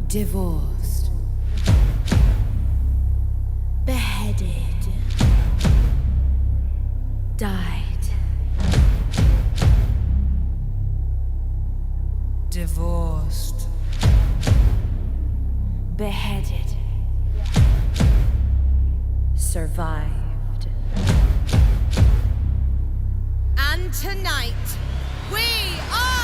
Divorced. Beheaded. Died. Divorced. Beheaded. Survived. And tonight, we are...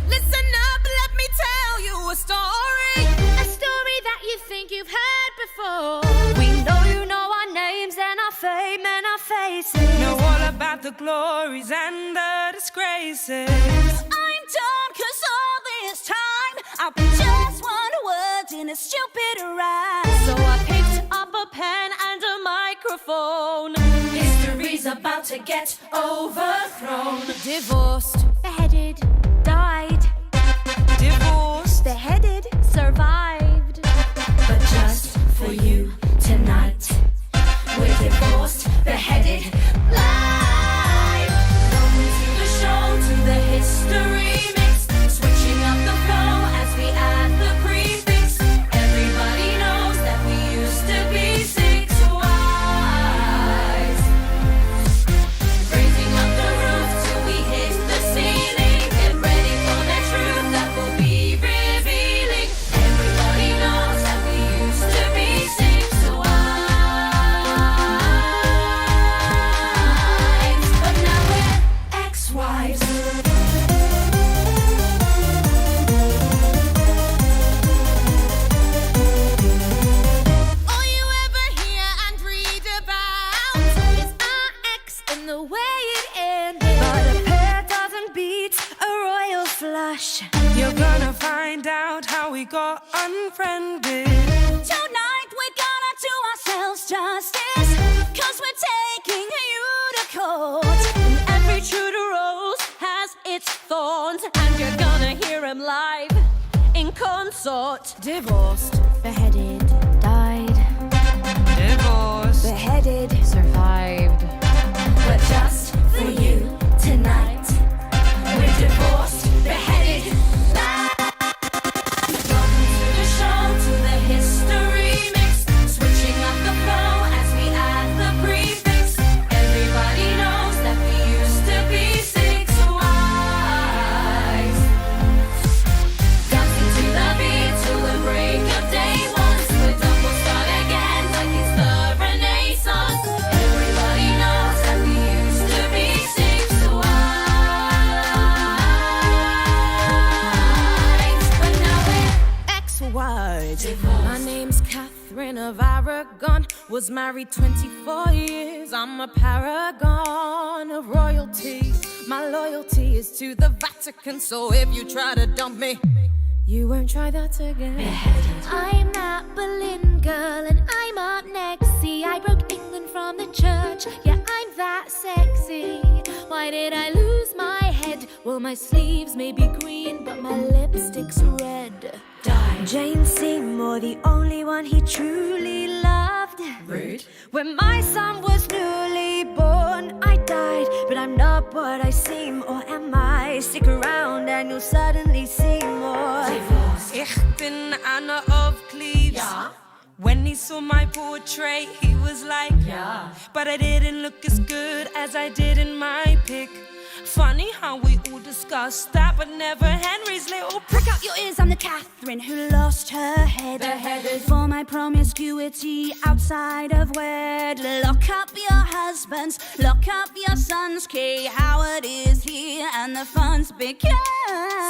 Listen up, let me tell you a story. A story that you think you've heard before. We know you know our names and our fame and our faces. Know all about the glories and the disgraces. I'm done cause all this time I've been just one word in a stupid rhyme. So I picked up a pen and a microphone. History's about to get overthrown. Divorced, beheaded, died. Divorced, Beheaded, survived. But just for you tonight, we're divorced, beheaded, live. Welcome to the show, to the history mix. Switching up the flow as we add the prefix. Everybody knows that we used to be 6 wives. Raising up the roof till we hit the ceiling. Get ready for the truth that will be revealing. Everybody knows that we used to be 6 wives. But now we're ex-wives. All you ever hear and read about is our ex and the way it ended. But a pair doesn't beat a royal flush. you're gonna find out how we got unfriended. Tonight we're gonna do ourselves justice, cause we're taking you to court. And every true to rose has its thorns, and you're gonna hear him live in consort. Divorced, beheaded, died. Divorced, Beheaded, survived. But just for you tonight, we're divorced, beheaded, live. Welcome to the show, to the history mix. Switching up the flow as we add the prefix. Everybody knows that we used to be 6 wives. Dancing to the beat till the break of day. Once we're done, we'll start again like it's the Renaissance. Everybody knows that we used to be 6 wives. But now we're ex-wives. My name's Catherine of Aragon. Was married 24 years. I'm a paragon of royalty. My loyalty is to the Vatican. So if you try to dump me, you won't try that again. I'm that Berlin girl and I'm up next. See, I broke England from the church. Yeah, I'm that sexy. Why did I lose my head? Well, my sleeves may be green, but my lipstick's red. Die. Jane Seymour, the only one he truly loved. Rude. When my son was newly born, I died, but I'm not what I seem, or am I? Stick around and you'll suddenly see more. Ich bin Anna of Cleves. Yeah. When he saw my portrait, he was like, Yeah. but I didn't look as good as I did in my pic. Funny how we all discussed that, but never Henry's little Prick out your ears, I'm the Catherine who lost her head. Beheaded. For my promiscuity outside of wed. Lock up your husbands, lock up your sons. Kay Howard is here and the fun's began.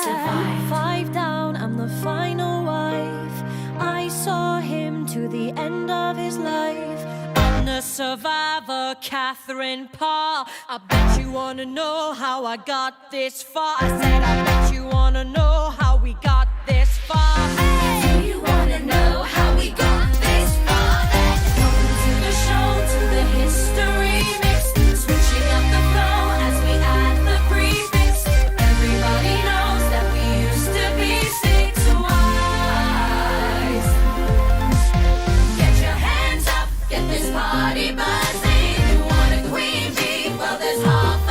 Survive. 5 down, I'm the final wife. I saw him to the end of his life. I'm the survivor, Catherine Parr. I bet you wanna know how I got this far. I said I bet you wanna know how we got this far. Do you wanna know how we got this far? Welcome to the show, to the history mix. Switching up the flow as we add the prefix. Everybody knows that we used to be 6 wives. Get your hands up, get this party buzzing. You want a queen bee? Well, there's half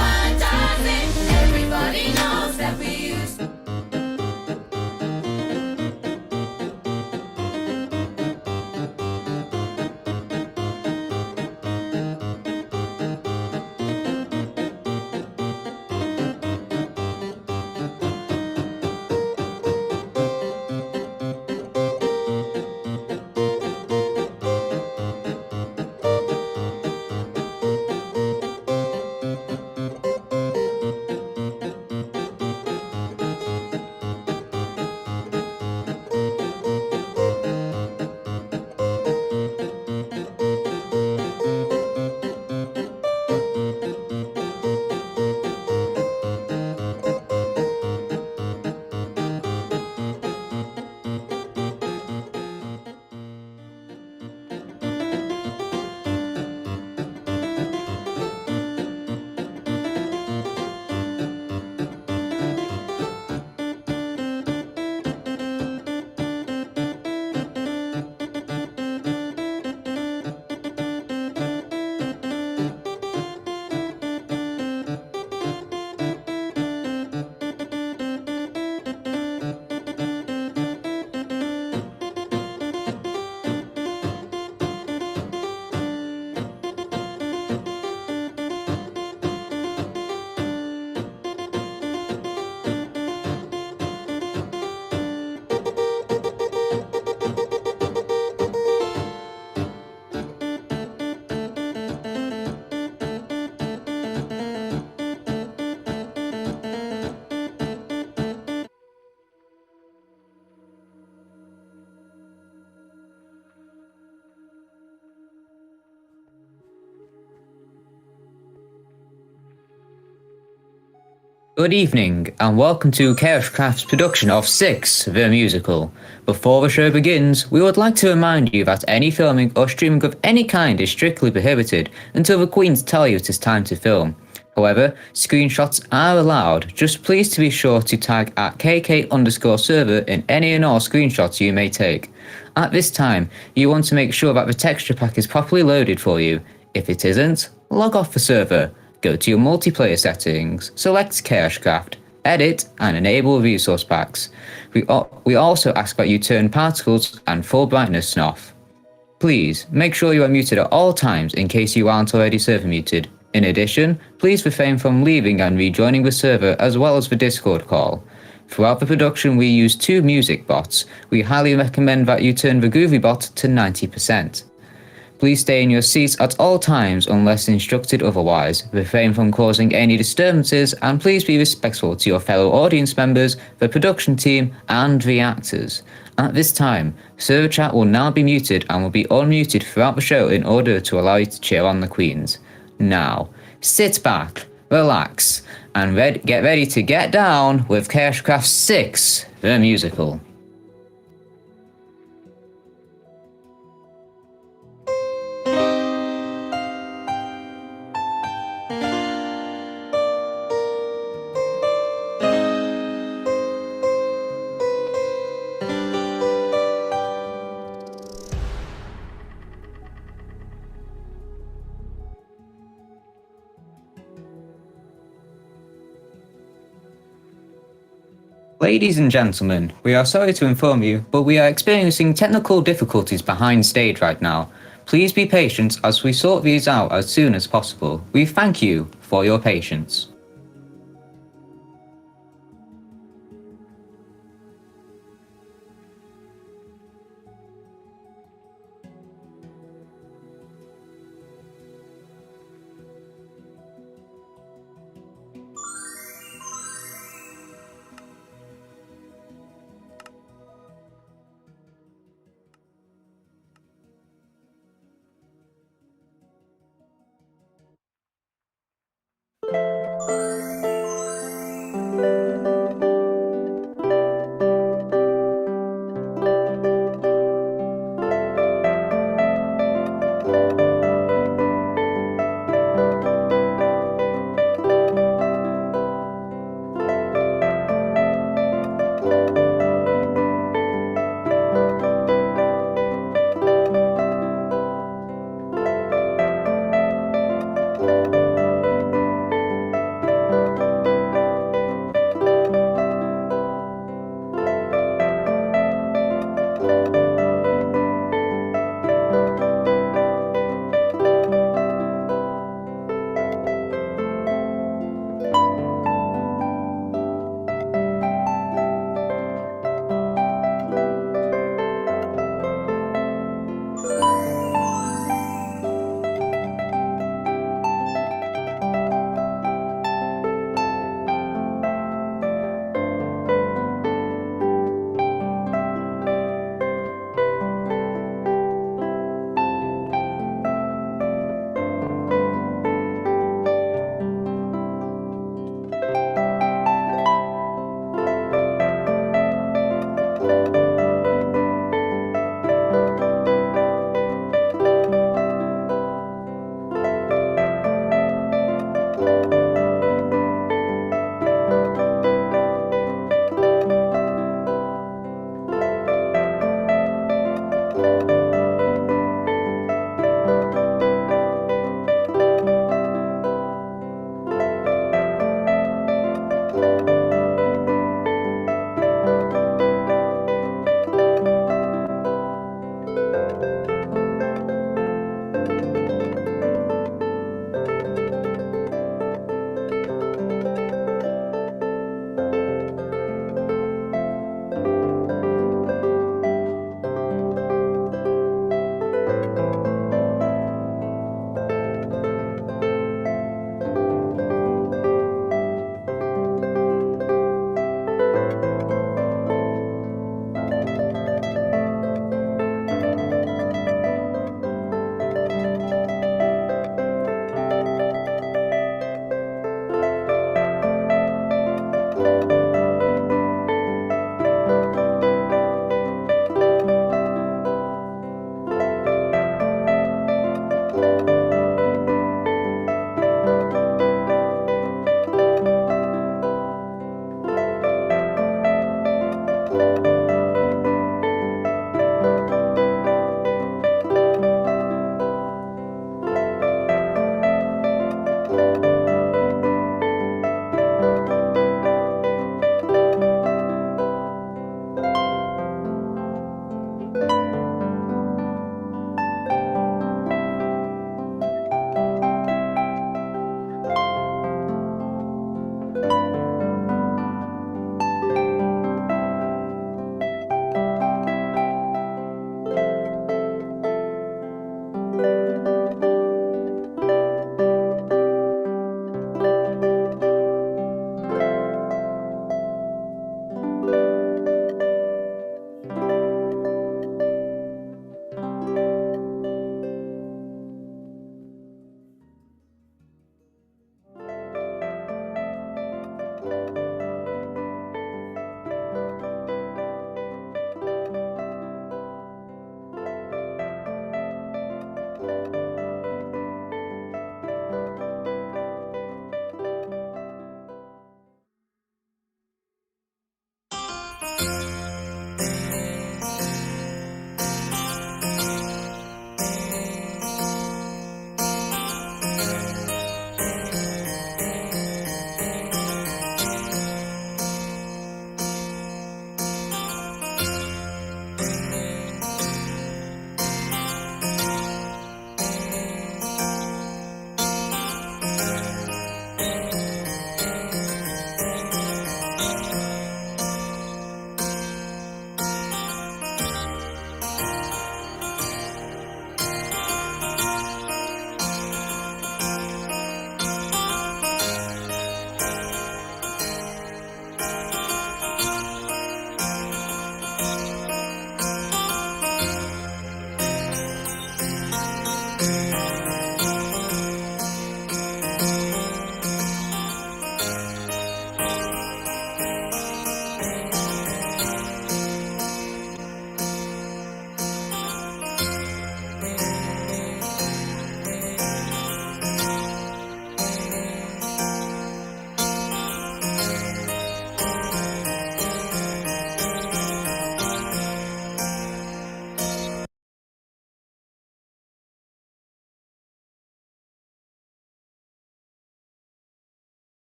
Good evening, and welcome to Kaoshkraft's production of Six, the musical. Before the show begins, we would like to remind you that any filming or streaming of any kind is strictly prohibited until the Queens tell you it is time to film. However, screenshots are allowed, just please to be sure to tag at KK_server in any and all screenshots you may take. At this time, you want to make sure that the texture pack is properly loaded for you. If it isn't, log off the server. Go to your multiplayer settings, select Kaoshkraft, edit and enable resource packs. We also ask that you turn particles and full brightness off. Please, make sure you are muted at all times in case you aren't already server muted. In addition, please refrain from leaving and rejoining the server as well as the Discord call. Throughout the production we use 2 music bots. We highly recommend that you turn the Groovy bot to 90%. Please stay in your seats at all times unless instructed otherwise. Refrain from causing any disturbances and please be respectful to your fellow audience members, the production team and the actors. At this time, server chat will now be muted and will be unmuted throughout the show in order to allow you to cheer on the Queens. Now, sit back, relax and get ready to get down with Kaoshkraft 6, the musical. Ladies and gentlemen, we are sorry to inform you, but we are experiencing technical difficulties behind stage right now. Please be patient as we sort these out as soon as possible. We thank you for your patience.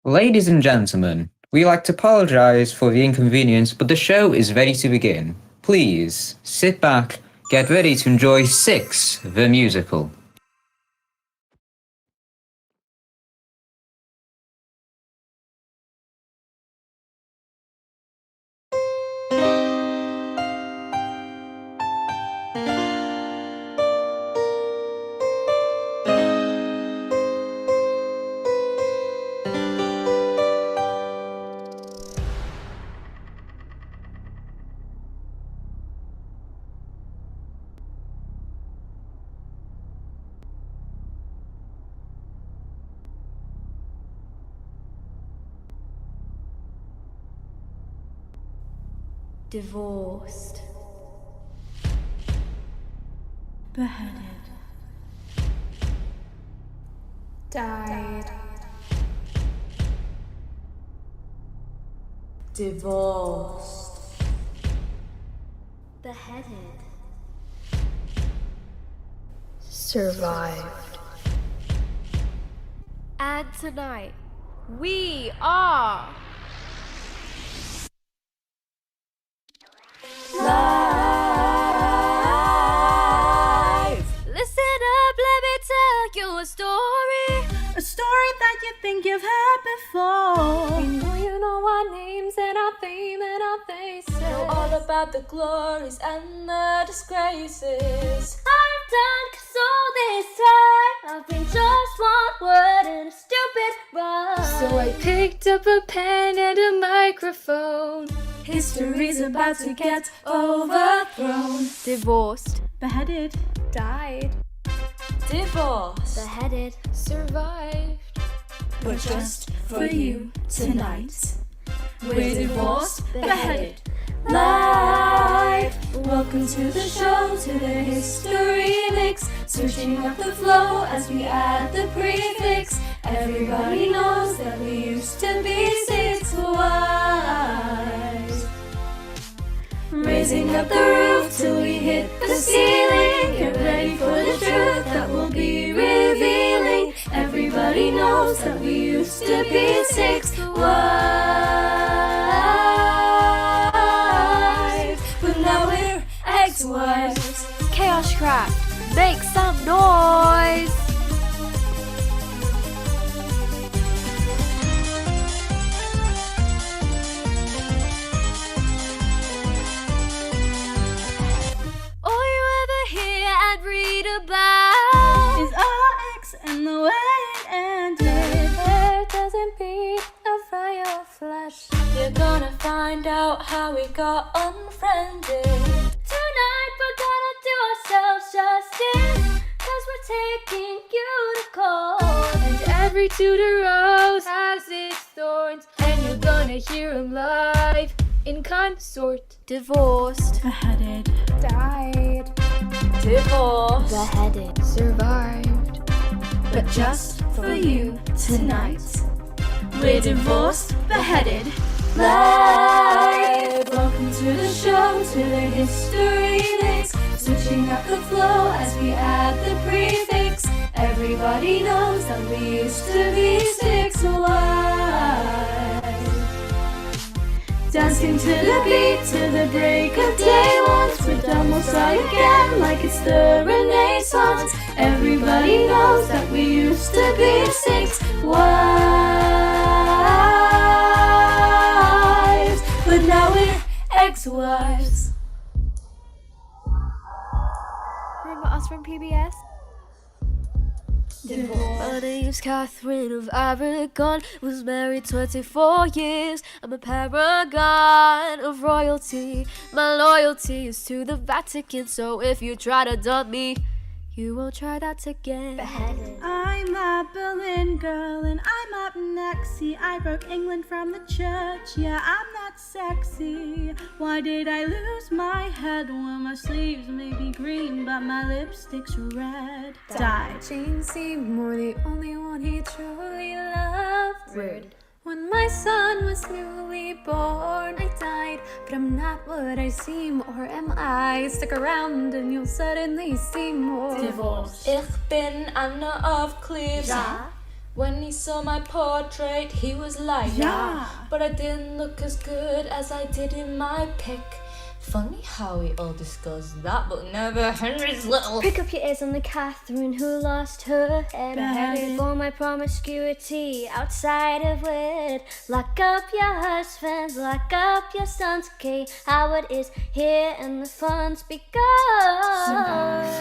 Ladies and gentlemen, we like to apologize for the inconvenience, but the show is ready to begin. Please sit back, get ready to enjoy 6, the musical. Divorced. Beheaded. Died. Divorced. Beheaded. Survived. And tonight, we are Live. Listen up, let me tell you a story. A story that you think you've heard before. We know you know our names and our fame and our faces. Know all about the glories and the disgraces. I've done so this time. I've been just one word in a stupid rhyme. So I picked up a pen and a microphone. History's about to get overthrown. Divorced, Beheaded. died, Divorced. beheaded, survived. But just for you tonight, we're divorced, beheaded, live. Welcome to the show, to the history mix. Switching up the flow as we add the prefix. Everybody knows that we used to be 6 wives. Raising up the roof till we hit the ceiling. Get ready for the truth that we'll be revealing. Everybody knows that we used to be 6 wives, but now we're ex-wives. Kaoshkraft, make some noise. All you ever hear and read about Is our ex and the way it ended. Hair doesn't beat a fire flesh. You're gonna find out how we got unfriended. Tonight we're gonna do ourselves justice, 'cause we're taking you to court. And every Tudor rose has its thorns, and you're gonna hear him live in consort. Divorced, Beheaded. died, Divorced. beheaded, survived. But just for you tonight, we're divorced, beheaded, live. Welcome to the show, to the history mix. Switching up the flow as we add the prefix. Everybody knows that we used to be 6 wives. Dancing to the beat, to the break of day. Once we're done, we'll start again like it's the Renaissance. Everybody knows that we used to be 6 wives, but now we're ex-wives. Remember us from PBS? My name's Catherine of Aragon. Was married 24 years. I'm a paragon of royalty. My loyalty is to the Vatican. So if you try to dump me, you won't try that again. I'm a Berlin girl and I'm up next. See, I broke England from the church. Yeah, I'm not sexy. Why did I lose my head? Well, my sleeves may be green, but my lipstick's red. Died. Jane Seymour, the only one he truly loved. Rude. When my son was newly born, I died, but I'm not what I seem, or am I? Stick around and you'll suddenly see more. Divorced. Ich bin Anna of Cleves. Ja. When he saw my portrait, he was like, Yeah. but I didn't look as good as I did in my pic. Funny how we all discussed that, but never Henry's little. Prick up your ears on the Catherine who lost her head. Beheaded. For my promiscuity outside of wed. Lock up your husbands, lock up your sons. Okay, Howard is here and the fun's begun.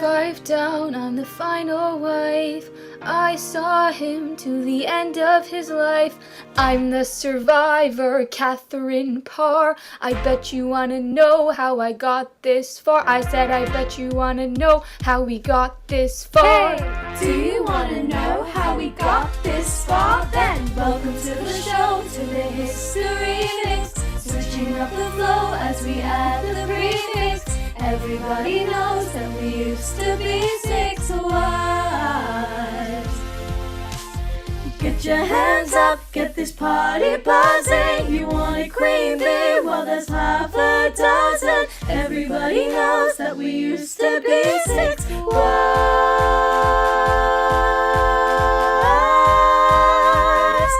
5 down on the final wave. I saw him to the end of his life. I'm the survivor, Catherine Parr. I bet you wanna know how I got this far. I said I bet you wanna know how we got this far. Do you wanna know how we got this far? Then welcome to the show, to the History Links. Switching up the flow as we add the prefix. Everybody knows that we used to be 6 wives. Get your hands up, get this party buzzing. You want a queen bee? Well, there's half a dozen. Everybody knows that we used to be 6 wives.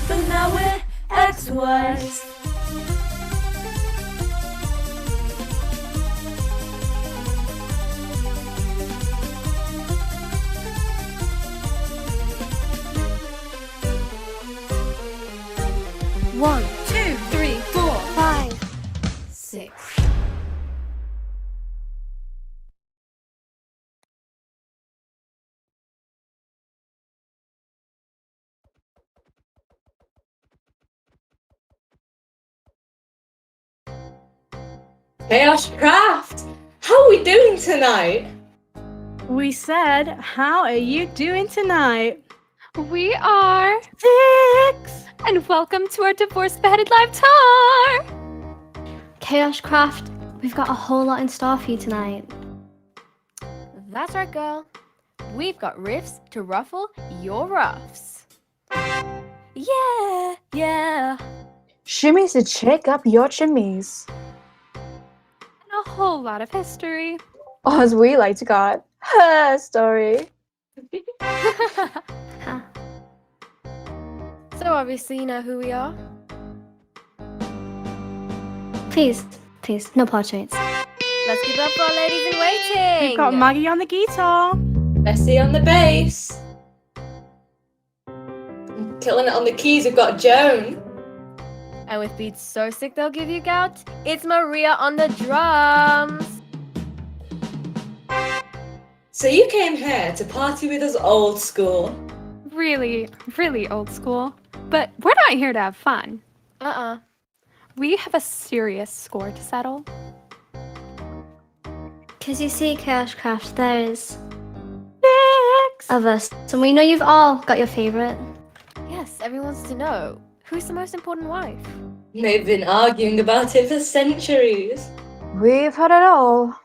But now we're ex-wives. One, 2, 3, 4, 5. 6. Kaoshkraft! How are we doing tonight? We said, how are you doing tonight? We are 6! and welcome to our Divorce Beheaded Live Tour! Kaoshkraft, we've got a whole lot in store for you tonight. That's right, girl. We've got riffs to ruffle your ruffs. Yeah, yeah. Shimmies to shake up your chimneys. And a whole lot of history. Or as we like to call it, her story. So obviously you know who we are. Please, no portraits. Let's give up for our ladies in waiting. We've got Maggie on the guitar. Bessie on the bass. I'm killing it on the keys, we've got Joan. And with beats so sick they'll give you gout, it's Maria on the drums. So you came here to party with us old school. Really, really old school. But we're not here to have fun. We have a serious score to settle. Because you see, Kaoshkraft, there's 6! of us, and we know you've all got your favorite. Yes, everyone wants to know, who's the most important wife? They've been arguing about it for centuries. We've heard it all.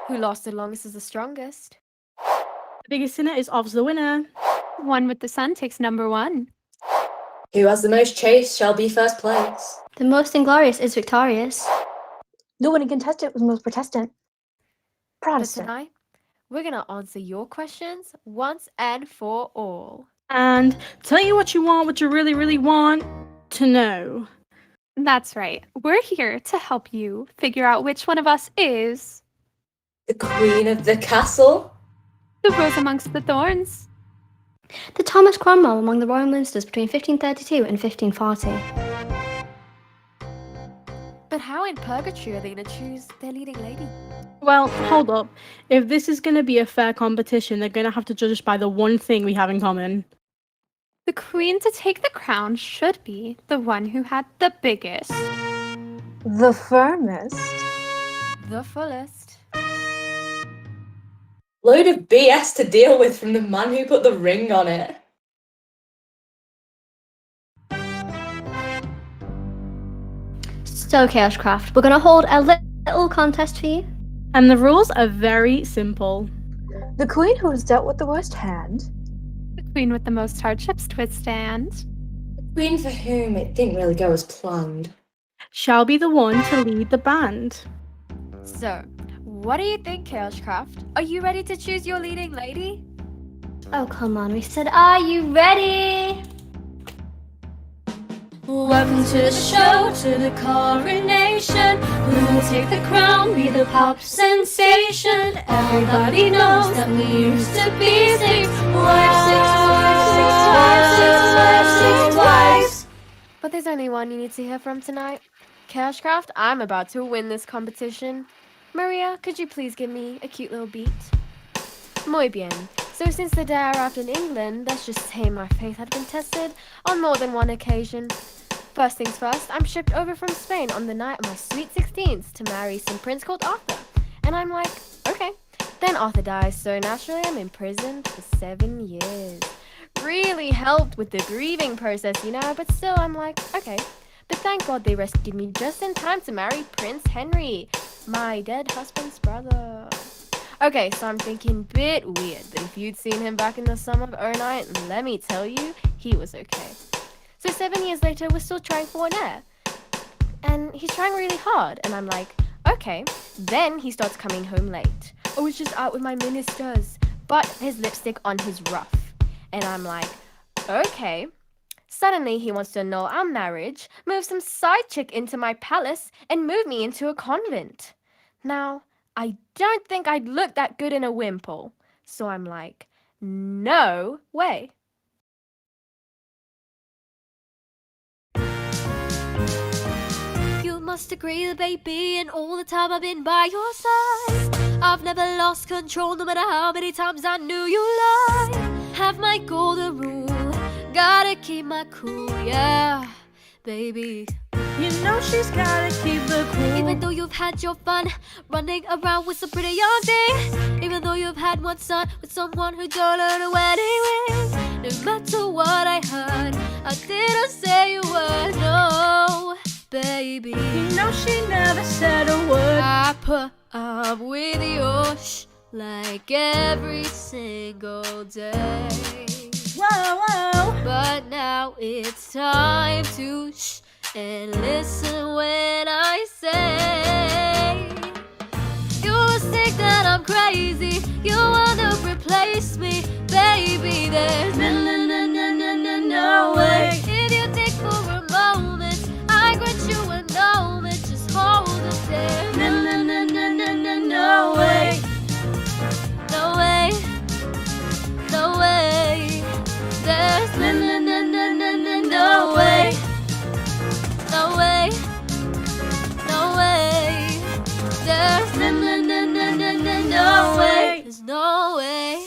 Who lost the longest is the strongest? The biggest sinner is obviously the winner. One with the sun takes number 1. Who has the most chase shall be first place. The most inglorious is victorious. No one contested was most Protestant. But Protestant. tonight, we're gonna answer your questions once and for all. And tell you what you really, really want to know. That's right. We're here to help you figure out which one of us is The queen of the castle. the rose amongst the thorns. The Thomas Cromwell among the royal ministers between 1532 and 1540. But how in purgatory are they gonna choose their leading lady? Well, hold up. If this is going to be a fair competition, they're going to have to judge us by the one thing we have in common. The queen to take the crown should be the one who had the biggest. The firmest. The fullest. Load of BS to deal with from the man who put the ring on it. So, Kaoshkraft, we're going to hold a little contest for you. And the rules are very simple. The queen who has dealt with the worst hand. The queen with the most hardships to withstand. The queen for whom it didn't really go as planned. Shall be the one to lead the band. So, What do you think, Kaoshkraft? Are you ready to choose your leading lady? Oh, come on. We said, are you ready? Welcome to the show, to the coronation. Who will take the crown, be the pop sensation? Everybody knows that we used to be six wives. But there's only one you need to hear from tonight. Kaoshkraft, I'm about to win this competition. Maria, could you please give me a cute little beat? Muy bien. So since the day I arrived in England, let's just say my faith had been tested on more than one occasion. First things first, I'm shipped over from Spain on the night of my sweet 16th to marry some prince called Arthur. And I'm like, okay. Then Arthur dies, so naturally I'm imprisoned for 7 years. Really helped with the grieving process, you know, but still I'm like, okay. But thank God they rescued me just in time to marry Prince Henry, my dead husband's brother. Okay, so I'm thinking bit weird, but if you'd seen him back in the summer of 09, let me tell you, he was okay. So 7 years later, we're still trying for an heir. And he's trying really hard, and I'm like, okay. Then he starts coming home late. I was just out with my ministers, but his lipstick on his ruff. And I'm like, okay. Suddenly he wants to annul our marriage, move some side chick into my palace, and move me into a convent. Now, I don't think I'd look that good in a wimple. So I'm like, no way. You must agree, baby, and all the time I've been by your side, I've never lost control, no matter how many times I knew you lied. Have my golden rule, gotta keep my cool, yeah, baby. You know she's gotta keep the cool. Even though you've had your fun running around with some pretty young things, even though you've had one son with someone who don't earn a wedding ring, no matter what I heard, I didn't say a word, no, baby. You know she never said a word. I put up with your like every single day. Whoa, whoa. But now it's time to shh and listen when I say, you think that I'm crazy, you wanna replace me, baby, there's no way. If you think for a moment, I grant you a moment, just hold it there. No way. No way. No way. There's no way. No way, no way, there's no way, there's no way.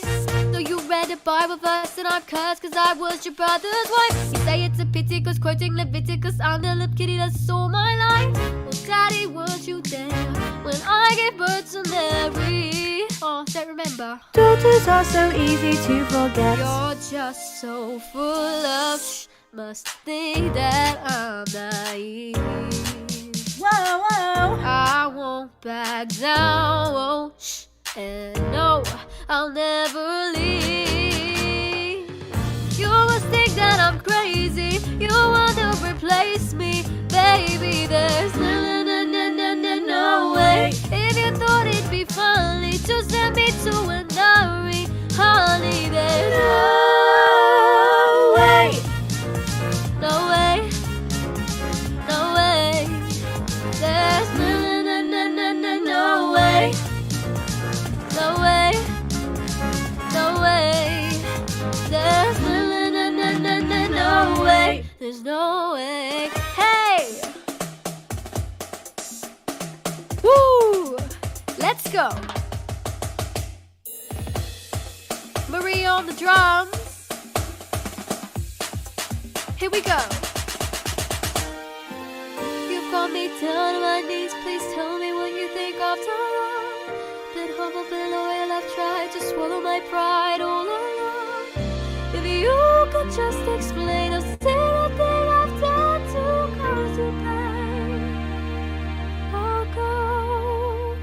So you read the Bible verse and I'm cursed cause I was your brother's wife. You say it's a pity cause quoting Leviticus, I'm the lip kitty that saw my life. Well, Daddy, weren't you there when I gave birth to Mary? Oh, don't remember. Daughters are so easy to forget. You're just so full of must think that I'm naive. Whoa, whoa. I won't back down, won't shh, and no, I'll never leave. You must think that I'm crazy, you want to replace me, baby, there's no way. If you thought it'd be funny to send me to a nursery, honey, there's no way. No way, no way, there's no way, no way, no way, there's no way, there's no way, hey! Woo! Let's go! Marie on the drums. Here we go. You've got me down on my knees. Please tell me what you think after all. Been humble, been loyal. I've tried to swallow my pride all along. If you could just explain a single thing I've done to cause you pain, I'll go.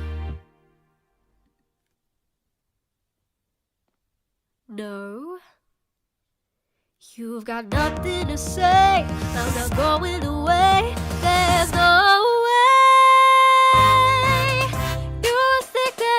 No. You've got nothing to say, I'm not going away, there's no way. You think that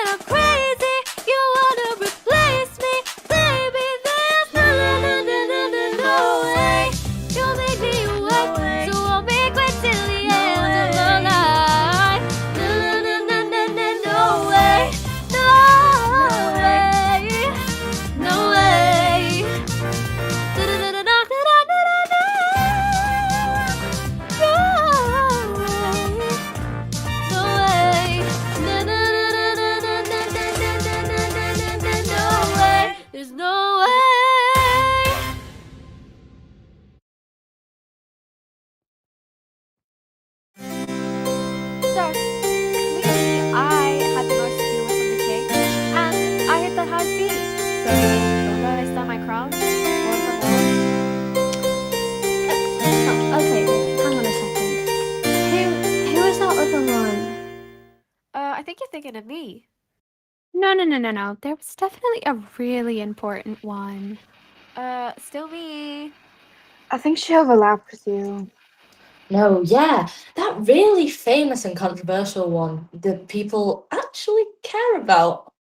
thinking of me. No. There was definitely a really important one. Still me. I think she overlapped with you. No, yeah, that really famous and controversial one that people actually care about.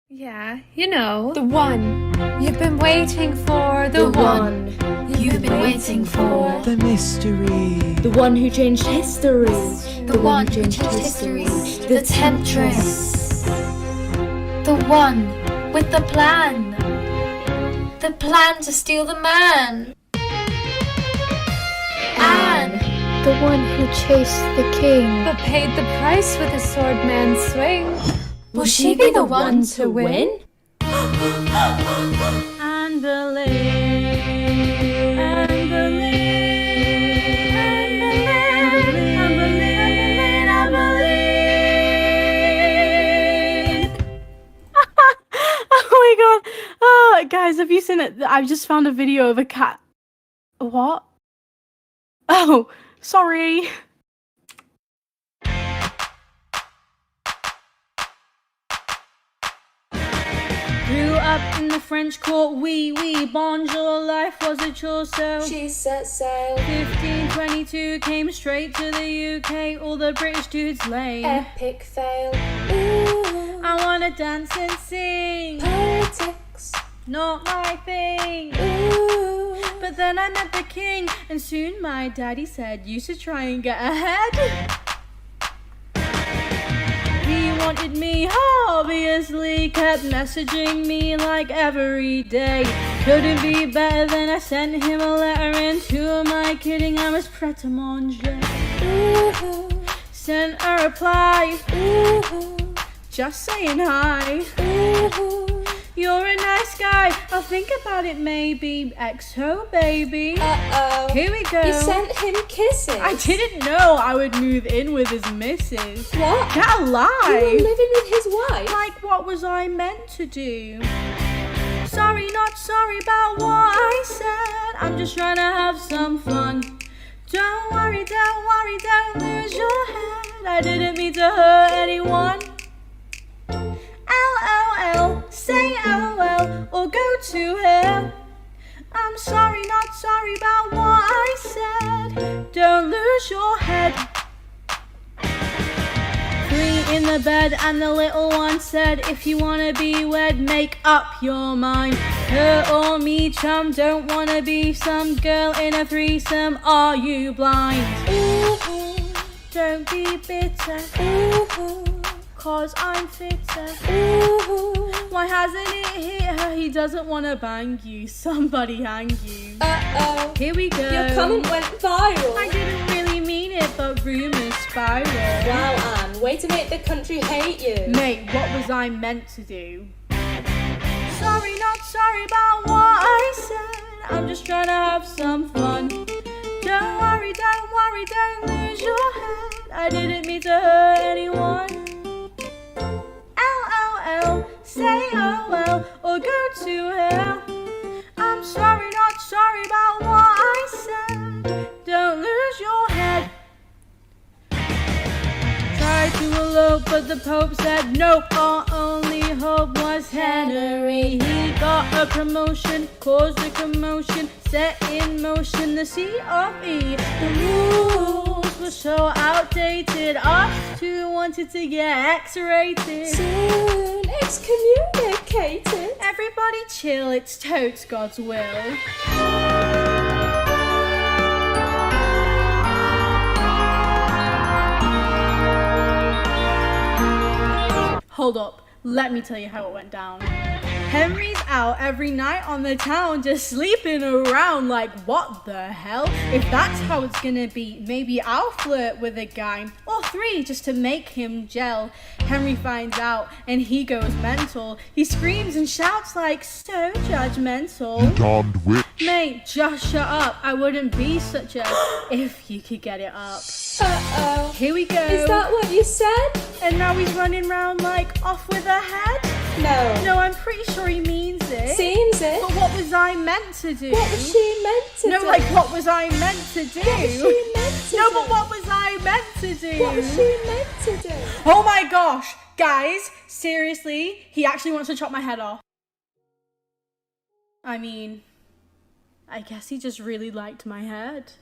Yeah, you know. The one you've been waiting for. The one you've been waiting for. The mystery. The one who changed history. The one who changed history. The temptress. The one with the plan. The plan to steal the man. And the one who chased the king, but paid the price with a swordman's swing. Will she be the one to win? And believe. And believe. And believe. And believe. Oh my god. Oh, guys, have you seen it? I've just found a video of a cat. What? Oh, sorry. Grew up in the French court, oui, bonjour, life was a chore, so She set sail. 1522 came straight to the UK, all the British dudes lame. Epic fail. Ooh. I wanna dance and sing, Politics. not my thing. Ooh. But then I met the king, and soon my daddy said, you should try and get ahead. He wanted me, obviously, kept messaging me like every day. Couldn't be better than I sent him a letter, and who am I kidding, I was prêt à manger. Ooh. Sent a reply, Ooh. just saying hi. Ooh. You're a nice guy, I'll think about it maybe. XO baby. Uh-oh. Here we go. You sent him kisses. I didn't know I would move in with his missus. What? Get a You were lie. living with his wife? Like, what was I meant to do? Sorry, not sorry about what I said. I'm just trying to have some fun. Don't worry, don't lose your head. I didn't mean to hurt anyone. LOL, say LOL, or go to hell. I'm sorry, not sorry about what I said. Don't lose your head. 3 in the bed and the little one said, if you wanna be wed, make up your mind. Her or me, chum, don't wanna be some girl in a threesome. Are you blind? Ooh. Don't be bitter, Ooh. cause I'm fitter. Ooh. Why hasn't it hit her? He doesn't wanna bang you. Somebody hang you. Uh-oh. Here we go. Your comment went viral. I didn't really mean it, but rumours spiral. Wow, Anne, way to make the country hate you. Mate, what was I meant to do? Sorry, not sorry about what I said. I'm just trying to have some fun. Don't worry, don't lose your head. I didn't mean to hurt anyone. LOL, say oh well, or go to hell. I'm sorry, not sorry about what I said. Don't lose your head. Tried to elope, but the Pope said nope. Our only hope was Henry. He got a promotion, caused a commotion, set in motion the CRE. The rules were so outdated. Us two wanted to get X-rated. Soon excommunicated. Everybody chill, it's totes God's will. Hold up, let me tell you how it went down. Henry's out every night on the town, just sleeping around like what the hell? If that's how it's gonna be, maybe I'll flirt with a guy, or 3 just to make him gel. Henry finds out and he goes mental. He screams and shouts like so judgmental. Damned witch. Mate, just shut up. I wouldn't be such a if you could get it up. Uh-oh. Here we go. Is that what you said? And now he's running round like off with a head? No. No, I'm pretty sure he means it. Seems it. But what was I meant to do? What was she meant to do? No, like what was I meant to do? What was she meant No, but what was I meant to do? What was she meant to do? Oh my gosh, guys, seriously, he actually wants to chop my head off. I mean, I guess he just really liked my head.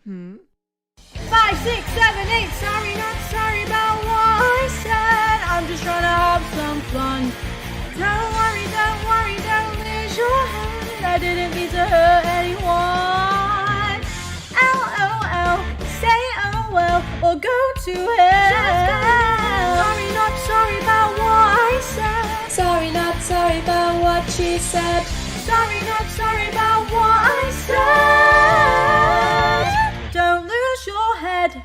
5, 6, 7, 8, sorry, not sorry about what I said. I'm just trying to have some fun. Don't worry, don't lose your head. I didn't mean to hurt anyone. LOL, say oh well, or go to hell. Sorry, not sorry about what I said. Sorry, not sorry about what she said. Sorry, not sorry about what I said. Don't lose your head.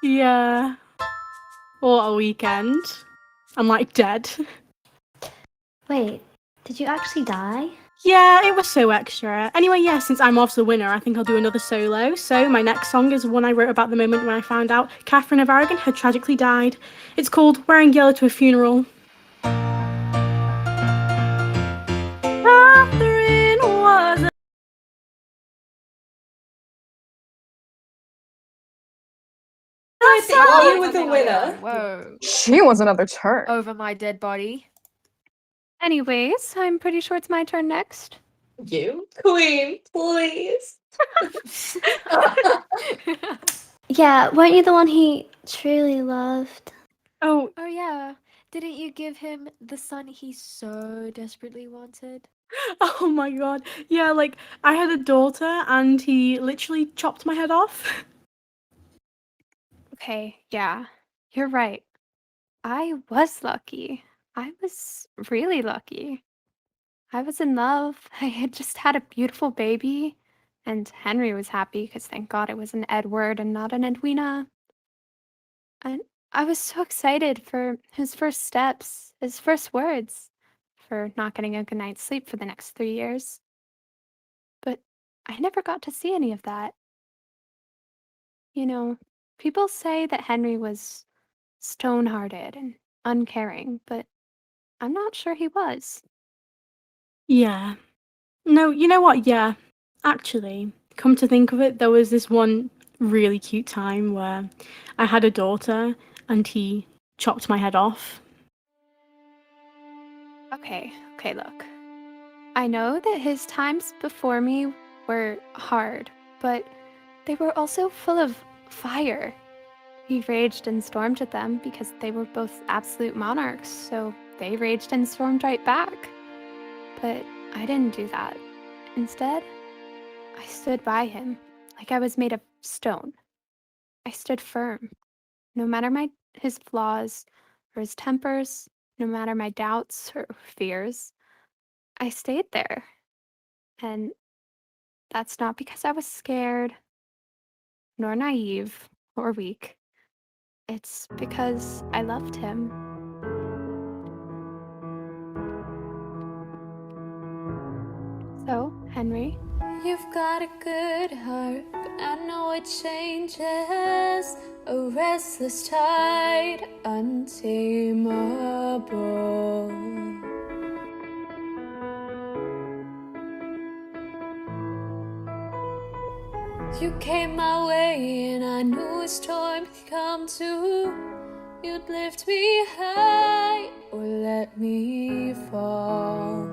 Yeah. What a weekend. I'm like dead. Wait, did you actually die? Yeah, it was so extra. Anyway, yeah, since I'm off the winner, I think I'll do another solo. So my next song is one I wrote about the moment when I found out Catherine of Aragon had tragically died. It's called Wearing Yellow to a Funeral. Catherine was a I thought you were the winner. Whoa. She wants another turn. Over my dead body. Anyways, I'm pretty sure it's my turn next. You, queen, please. Yeah, weren't you the one he truly loved? Oh, Oh yeah. Didn't you give him the son he so desperately wanted? oh my god. Yeah, like, I had a daughter and he literally chopped my head off. Okay, yeah, you're right. I was lucky. I was really lucky. I was in love. I had just had a beautiful baby. And Henry was happy because thank God it was an Edward and not an Edwina. And I was so excited for his first steps, his first words, for not getting a good night's sleep for the next 3 years. But I never got to see any of that. You know, people say that Henry was stone-hearted and uncaring, but I'm not sure he was. Yeah. No, you know what? Yeah. Actually, come to think of it, there was this one really cute time where I had a daughter and he chopped my head off. Okay, look. I know that his times before me were hard, but they were also full of fire. He raged and stormed at them because they were both absolute monarchs, so they raged and stormed right back. But I didn't do that. Instead, I stood by him like I was made of stone. I stood firm. No matter his flaws or his tempers, no matter my doubts or fears, I stayed there. And that's not because I was scared, nor naive, or weak. It's because I loved him. So, Henry, You've got a good heart, but I know it changes. A restless tide, untamable. You came my way and I knew a storm could come too. You'd lift me high or let me fall.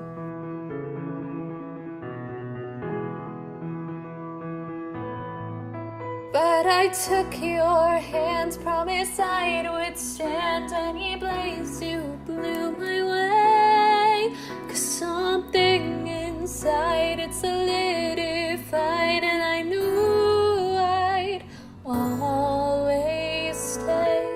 But I took your hands, promised I'd withstand any blaze you blew my way. 'Cause something inside it solidified, and I knew I'd always stay.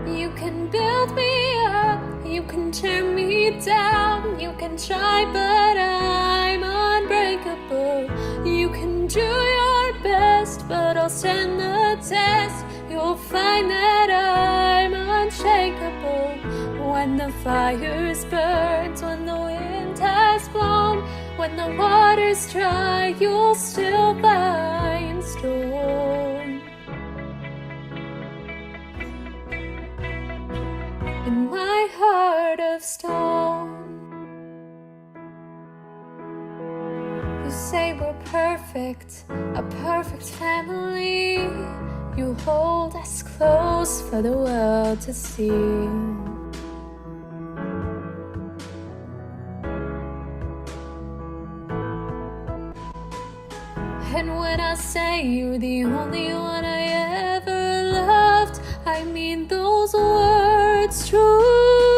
You can build me up, you can tear me down, you can try, but I'm unbreakable. You can do your best, but I'll stand the test. You'll find that I'm unshakable. When the fire's burnt, when the wind has blown, when the water's dry, you'll still find storm. say we're perfect, a perfect family. You hold us close for the world to see. And when I say you're the only one I ever loved, I mean those words truthfully.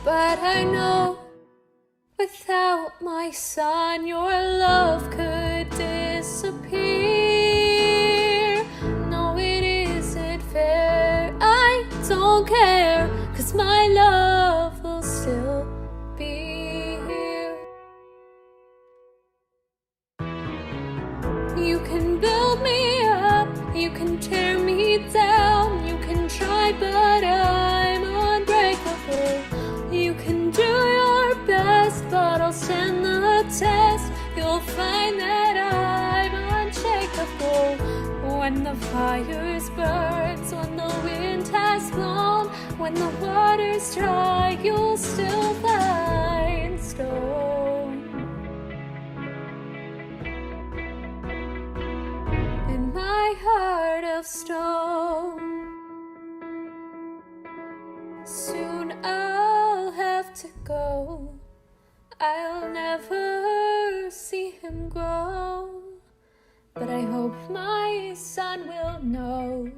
But I know without my son your love could disappear. No, it isn't fair, I don't care, 'cause my love will still be here. You can build me up, you can tear me down, you can try but I'm unbreakable. You can do your best but I'll stand the test. You'll find that I'm unshakable. When the fires burn, when the wind has blown, when the water's dry, you'll still find stone in my heart of stone. Soon I'll have to go, I'll never see him grow, but I hope my son will know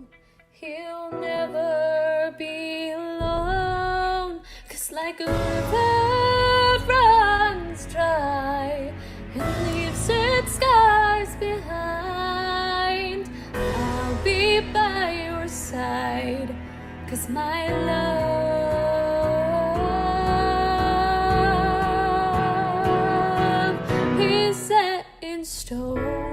he'll never be alone. 'Cause like a river runs dry and leaves its scars behind, I'll be by your side, 'cause my love is set in stone.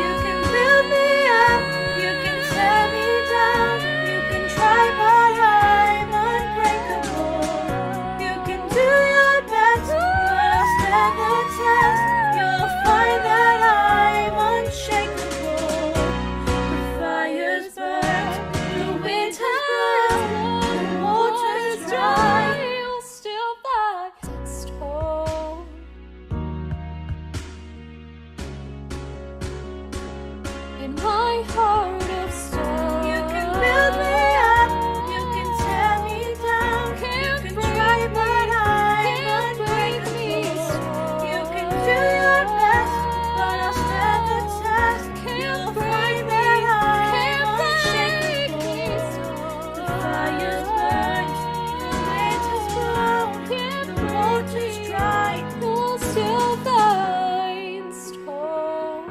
You can build me up, you can tear me down, you can try but I'm unbreakable. You can do your best but I'll stand the test. You'll find that I'm unshakable. The fires burn, the wind has blown, the water's dry, You'll still find stone in my heart of stone. You can build me up, you can tear me down, you can try but I'm unbreakable. You can do your best but I'll stand the test. You'll find that I'm unshakable. The fire's burnt, the wind has blown, the water's dry, You'll still find stone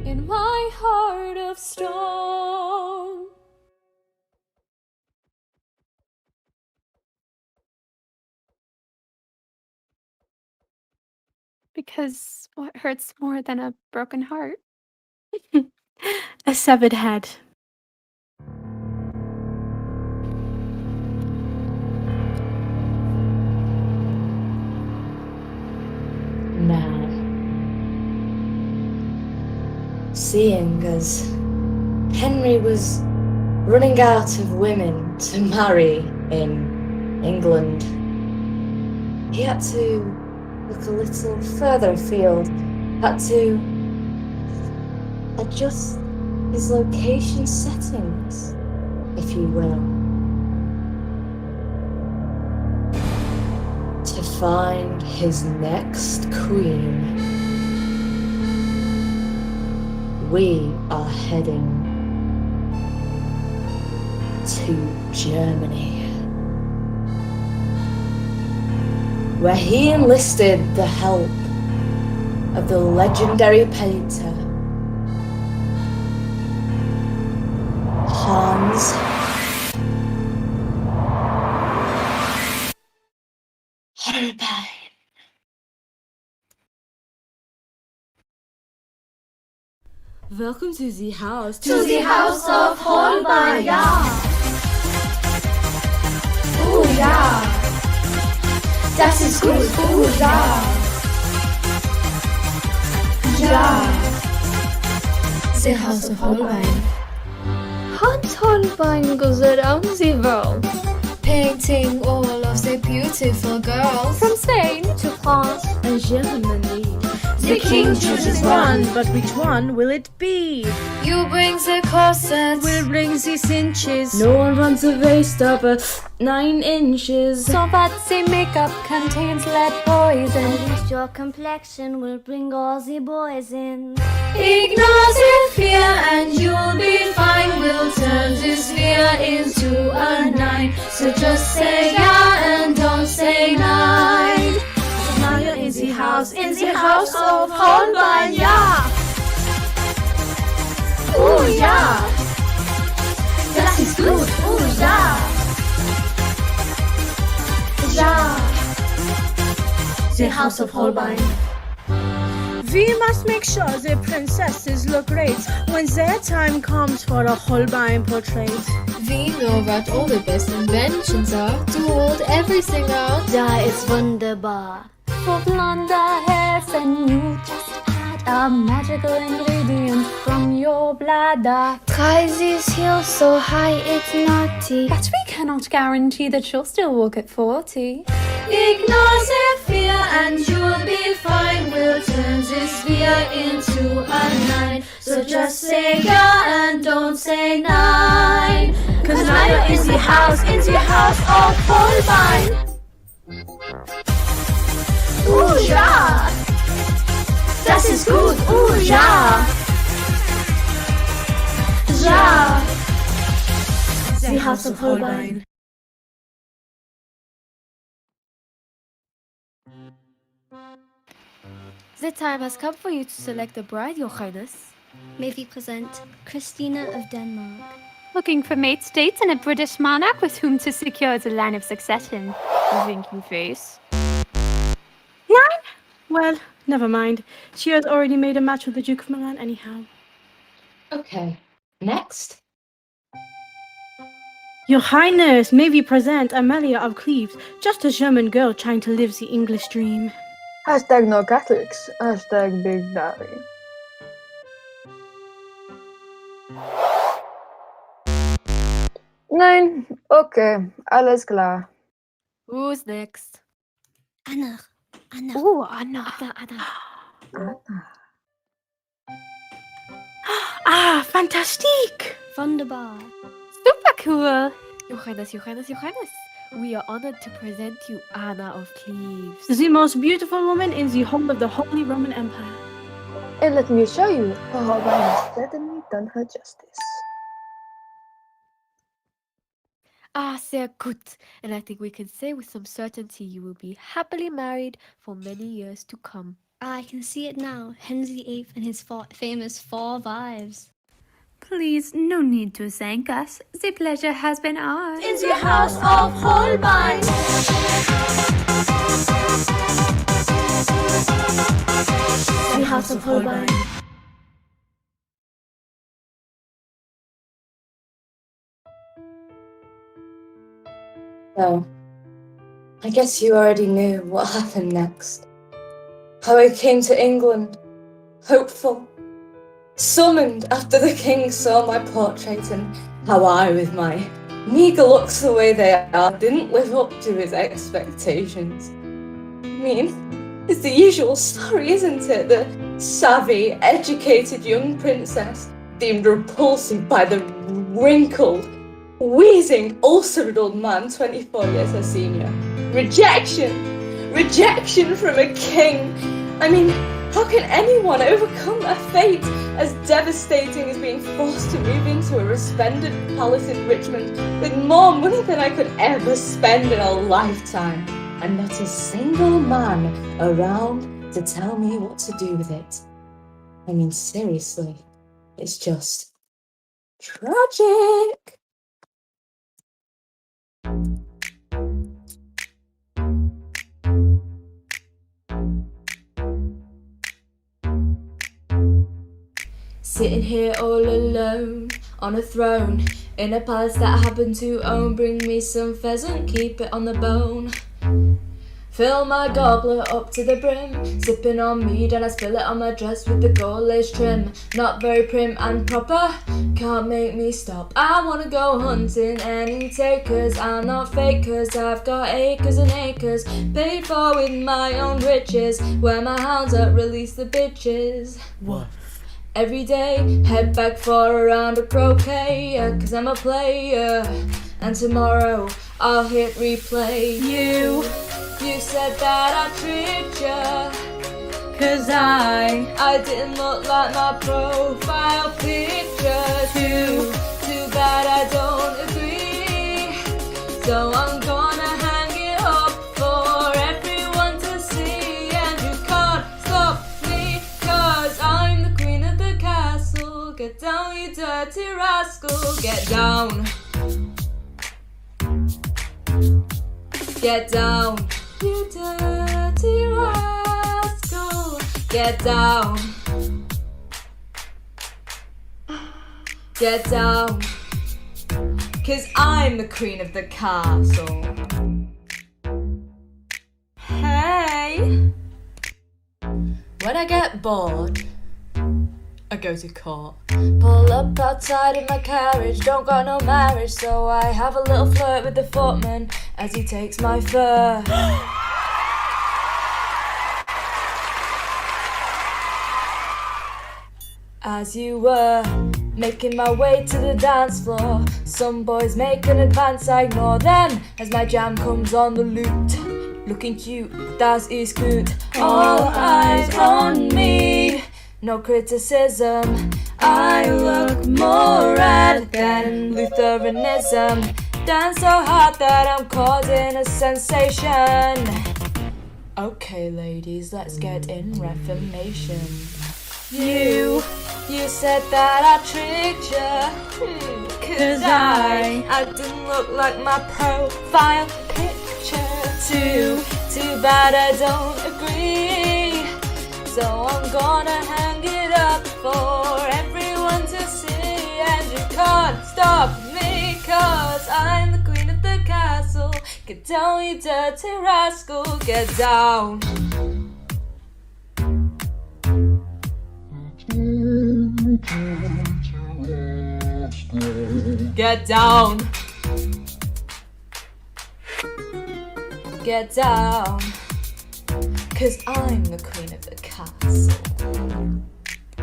in my heart of stone. Because what hurts more than a broken heart? A severed head. Now, seeing as Henry was running out of women to marry in England, he had to look a little further afield, had to adjust his location settings, if you will, to find his next queen. We are heading to Germany, where he enlisted the help of the legendary painter Hans Holbein. Welcome to the house. To the house of Holbein, ja. Oh ja. Das ist gut. Oh ja. Ja. The House of Holbein. Hans Holbein goes around the world. Painting all of the beautiful girls. From Spain to France and Germany. The king chooses one. But which one will it be? You bring the corset. Will bring the cinches. No one runs a waist over 9 inches. so that the makeup contains lead poison. At least your complexion will bring all the boys in. Ignore the fear and you'll be fine. We'll turn this fear into a 9. So just say yeah and don't say 9. Now you're in the house of Holbein, yeah! Oh ja. Das ist gut. Oh ja. Ja. The House of Holbein. We must make sure the princesses look great when their time comes for a Holbein portrait. We know what all the best inventions are to hold everything out. Da ist wunderbar. For blonder hairs, and you just add a magical ingredient from your bladder. Try these heels so high it's naughty. But we cannot guarantee that you'll still walk at 40. Ignore the fear and you'll be fine. We'll turn this fear into a 9. So just say yeah and don't say 9. Cause now you're in the house of Holbein. Oh ja. Das ist gut. Oh ja. Ja. The House of Holbein. The time has come for you to select a bride, Your Highness. May we present Christina of Denmark. Looking for mate states and a British monarch with whom to secure the line of succession. A winking face. 9? Well, never mind. She has already made a match with the Duke of Milan anyhow. Okay, next. Your Highness, may we present Amelia of Cleves, just a German girl trying to live the English dream. Hashtag no Catholics. Hashtag Big Daddy. Nein, okay, alles klar. Who's next? Anna. Ooh, Anna. Ah, fantastique! Wunderbar. Super cool. Your Highness, Your Highness, Your Highness. We are honored to present you Anna of Cleves. The most beautiful woman in the whole of the Holy Roman Empire. And let me show you how Holbein has certainly done her justice. Ah, sehr gut. And I think we can say with some certainty you will be happily married for many years to come. I can see it now. Henry VIII and his famous 4 wives. Please, no need to thank us. The pleasure has been ours. In the house of Holbein. The House of Holbein. So, I guess you already knew what happened next. How I came to England, hopeful, summoned after the king saw my portrait, and how I, with my meagre looks the way they are, didn't live up to his expectations. I mean, it's the usual story, isn't it? The savvy, educated young princess deemed repulsive by the wrinkled, wheezing, ulcer-riddled man 24 years her senior. Rejection from a king. I mean, how can anyone overcome a fate as devastating as being forced to move into a resplendent palace in Richmond with more money than I could ever spend in a lifetime, and not a single man around to tell me what to do with it? I mean, seriously, it's just tragic. Sitting here all alone on a throne in a palace that I happen to own. Bring me some pheasant, keep it on the bone. Fill my goblet up to the brim, sipping on mead and I spill it on my dress with the gold lace trim. Not very prim and proper, can't make me stop. I wanna go hunting any takers, I'm not fakers, I've got acres and acres, paid for with my own riches. Where my hounds at, release the bitches. What? Every day, head back for a round of croquet, cause I'm a player. And tomorrow, I'll hit replay. You said that I tricked ya, Cause I didn't look like my profile picture. Too bad I don't agree. So I'm gonna hang it up for everyone to see. And you can't stop me, cause I'm the queen of the castle. Get down, you dirty rascal, get down. Get down, you dirty rascal. Get down. Get down. Cause I'm the queen of the castle. Hey. When I get bored, I go to court. Pull up outside in my carriage, don't got no marriage, so I have a little flirt with the footman as he takes my fur. As you were making my way to the dance floor, some boys make an advance, I ignore them as my jam comes on the loop. Looking cute, das ist gut. All eyes on me, no criticism. I look more red than Lutheranism. Dance so hard that I'm causing a sensation. Okay, ladies, let's get in Reformation. You said that I tricked ya, cause I didn't look like my profile picture. Too bad I don't agree. So I'm gonna hang it up for everyone to see. And you can't stop me, cause I'm the queen of the castle. Get down, you dirty rascal, get down. Get down. Get down. Cause I'm the queen of the castle.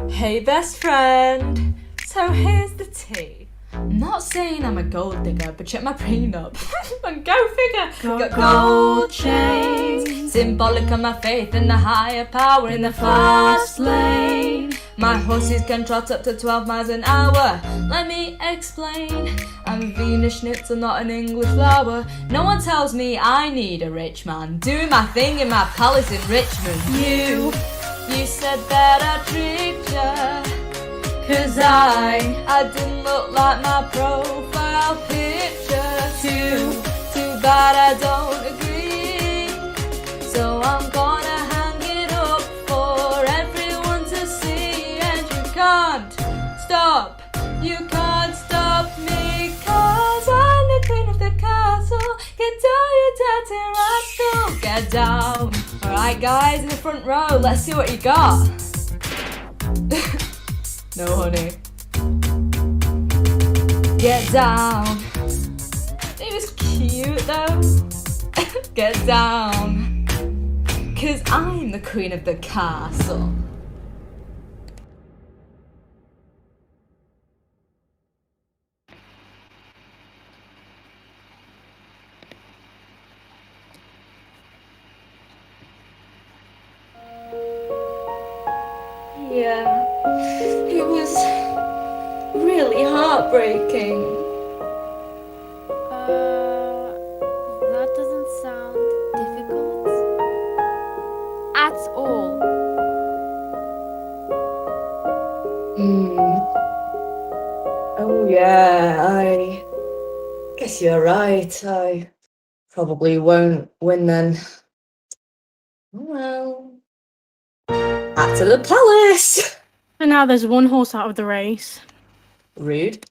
Hey best friend, so here's the tea. I'm not saying I'm a gold digger, but check my prenup. And go figure. Got gold chains, symbolic of my faith in the higher power in the fast lane. My horses can trot up to 12 miles an hour. Let me explain. I'm Venus Schnitzel, not an English flower. No one tells me I need a rich man. Doing my thing in my palace in Richmond. You said that I tricked ya, cause I didn't look like my profile picture. Too bad I don't agree. So I'm gonna hang it up for everyone to see. And you can't stop me, cause I'm the queen of the castle. Get down, you dirty rascal, get down. Alright guys, in the front row, let's see what you got. No honey. Get down. He was cute though. Get down. Cause I'm the queen of the castle. Yeah, it was really heartbreaking. That doesn't sound difficult at all. Oh yeah, I guess you're right. I probably won't win then. Well, back to the palace. And now there's one horse out of the race. Rude.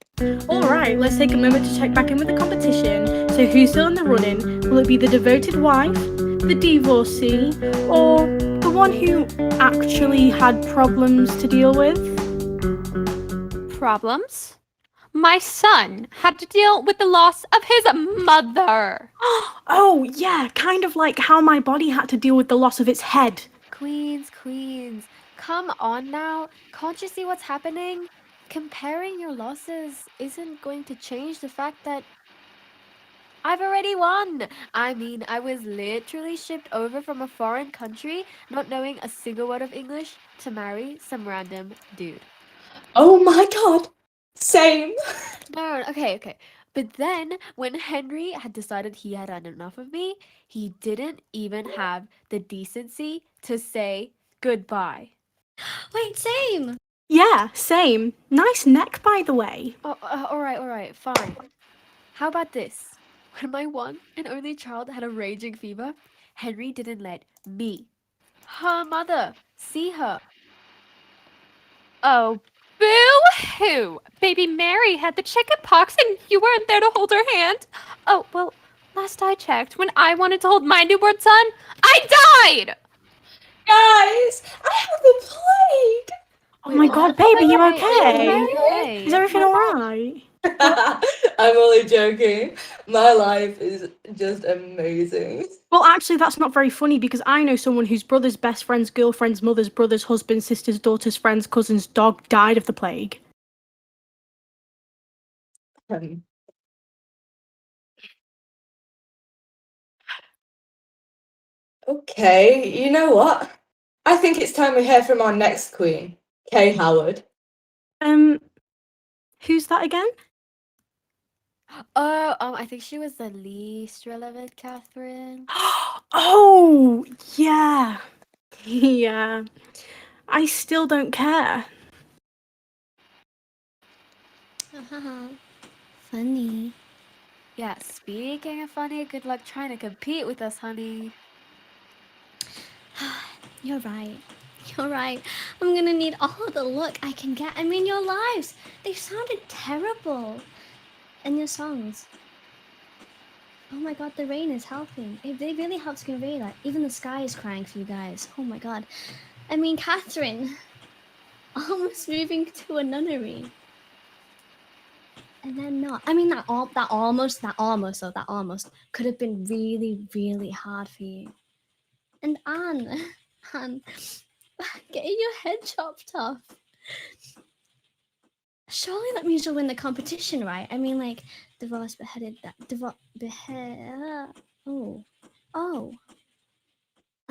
Alright, let's take a moment to check back in with the competition. So who's still in the running? Will it be the devoted wife, The divorcee, or the one who actually had problems to deal with? Problems? My son had to deal with the loss of his mother. Oh, yeah, kind of like how my body had to deal with the loss of its head. Queens, come on now. Can't you see what's happening? Comparing your losses isn't going to change the fact that I've already won. I mean, I was literally shipped over from a foreign country, not knowing a single word of English, to marry some random dude. Oh my god! Same! No, okay. But then, when Henry had decided he had had enough of me, he didn't even have the decency to say goodbye. Wait, same. Yeah, same. Nice neck, by the way. Oh, alright, fine. How about this? When my one and only child had a raging fever, Henry didn't let me, her mother, see her. Oh, boo-hoo! Baby Mary had the chicken pox and you weren't there to hold her hand. Oh, well, last I checked, when I wanted to hold my newborn son, I died! Guys, I have the plague! Oh my god, baby, you okay? Okay. Is everything alright? I'm only joking. My life is just amazing. Well, actually, that's not very funny because I know someone whose brother's best friend's girlfriend's mother's brother's husband's sister's daughter's friend's cousin's dog died of the plague. Okay, you know what? I think it's time we hear from our next queen, Kay Howard. Who's that again? Oh, I think she was the least relevant, Catherine. Oh, yeah. Yeah. I still don't care. Funny. Yeah, speaking of funny, good luck trying to compete with us, honey. You're right. I'm gonna need all the luck I can get. I mean, your lives, they sounded terrible. And your songs. Oh my god, the rain is helping. They really helped convey that. Even the sky is crying for you guys. Oh my god. I mean, Catherine, almost moving to a nunnery. And then not. I mean, that almost could have been really, really hard for you. And Anne, getting your head chopped off. Surely that means you'll win the competition, right? I mean, like, divorced, beheaded, oh,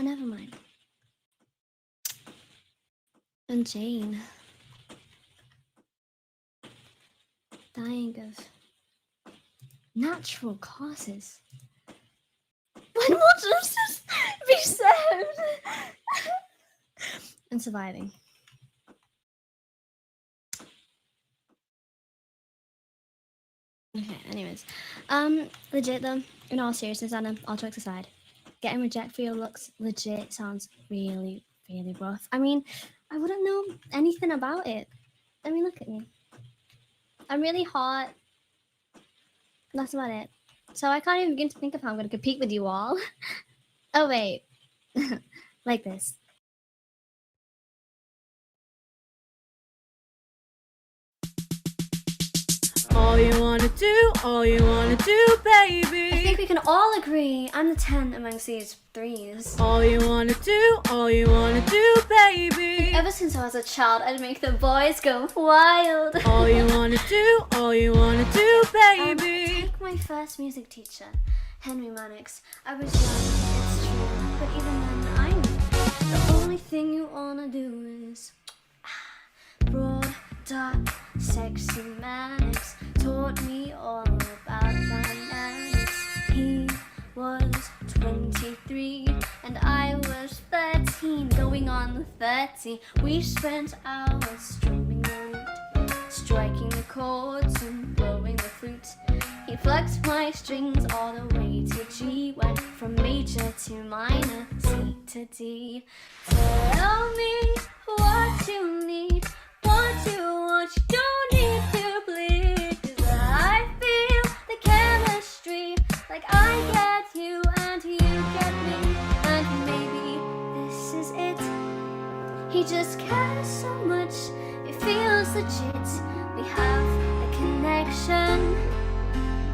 never mind. And Jane. Dying of natural causes. When will justice be served? And surviving. Okay, anyways. Legit though, in all seriousness, Anna, all jokes aside, getting rejected for your looks legit sounds really, really rough. I mean, I wouldn't know anything about it. I mean, look at me. I'm really hot. That's about it. So I can't even begin to think of how I'm going to compete with you all. Oh, wait. Like this. All you wanna do, baby. I think we can all agree I'm the 10 amongst these threes. All you wanna do, baby. Ever since I was a child, I'd make the boys go wild. All you wanna do, baby. Take my first music teacher, Henry Mannix. I was young, it's true, but even then I knew the only thing you wanna do is broad, dark, sexy Mannix taught me all about dynamics. He was 23 and I was 13, going on 30. We spent hours strumming the lute, striking the chords and blowing the flute. He plucked my strings all the way to G, went from major to minor, C to D. Tell me what you need, what you want, you don't need to bleed. 'Cause I feel the chemistry, like I get you and you get me. just cares so much, it feels legit. We have a connection.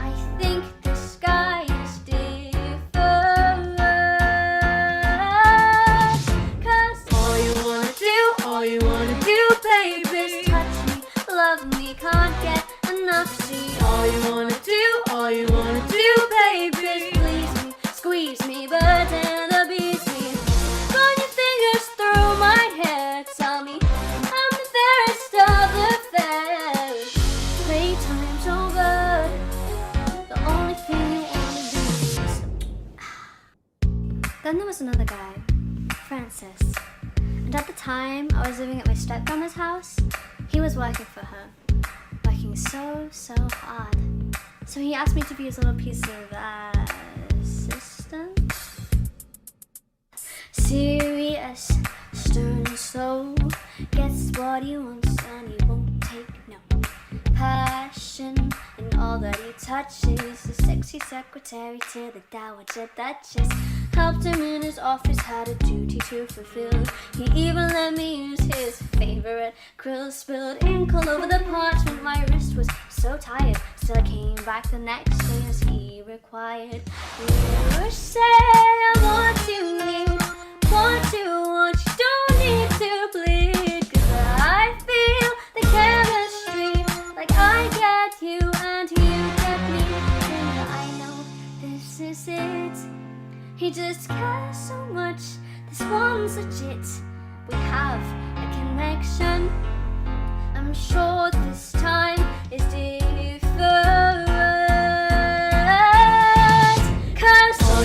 I think the sky is different. 'Cause all you wanna do, baby, is touch me, love me, can't get enough. See, all you wanna do, baby, is please me, squeeze me, but then abuse me. Run your fingers through my hair, tell me I'm the fairest of the fair. Playtime's over, the only thing you wanna do is... Then there was another guy, Francis. And at the time, I was living at my stepgrandma's house. He was working for her, working so hard. So he asked me to be his little piece of assistant. Serious, stern, slow, gets what he wants and he won't take no. Passion in all that he touches. The sexy secretary to the Dowager Duchess. Helped him in his office, had a duty to fulfill. He even let me use his favorite krill. Spilled ink all over the parchment, my wrist was so tired. Still I came back the next day as he required. You say I'm what you need, what you want, you don't need to bleed. 'Cause I feel the chemistry, like I get you and you get me. And I know this is it. He just cares so much, this one's legit. We have a connection. I'm sure this time is different. 'Cause all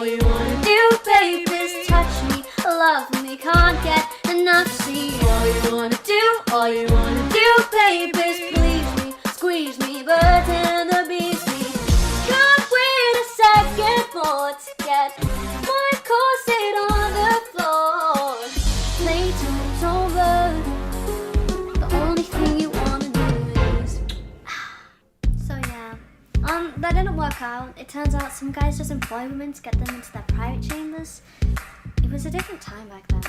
you wanna do, baby, is touch me, love me, can't get enough. See, all you wanna do, baby, is please me, squeeze me, but then abuse me. Can't wait a second more to get my corset on the floor. Playtime's over, the only thing you wanna do is... So yeah, that didn't work out. It turns out some guys just employ women to get them into their private chambers. It was a different time back then.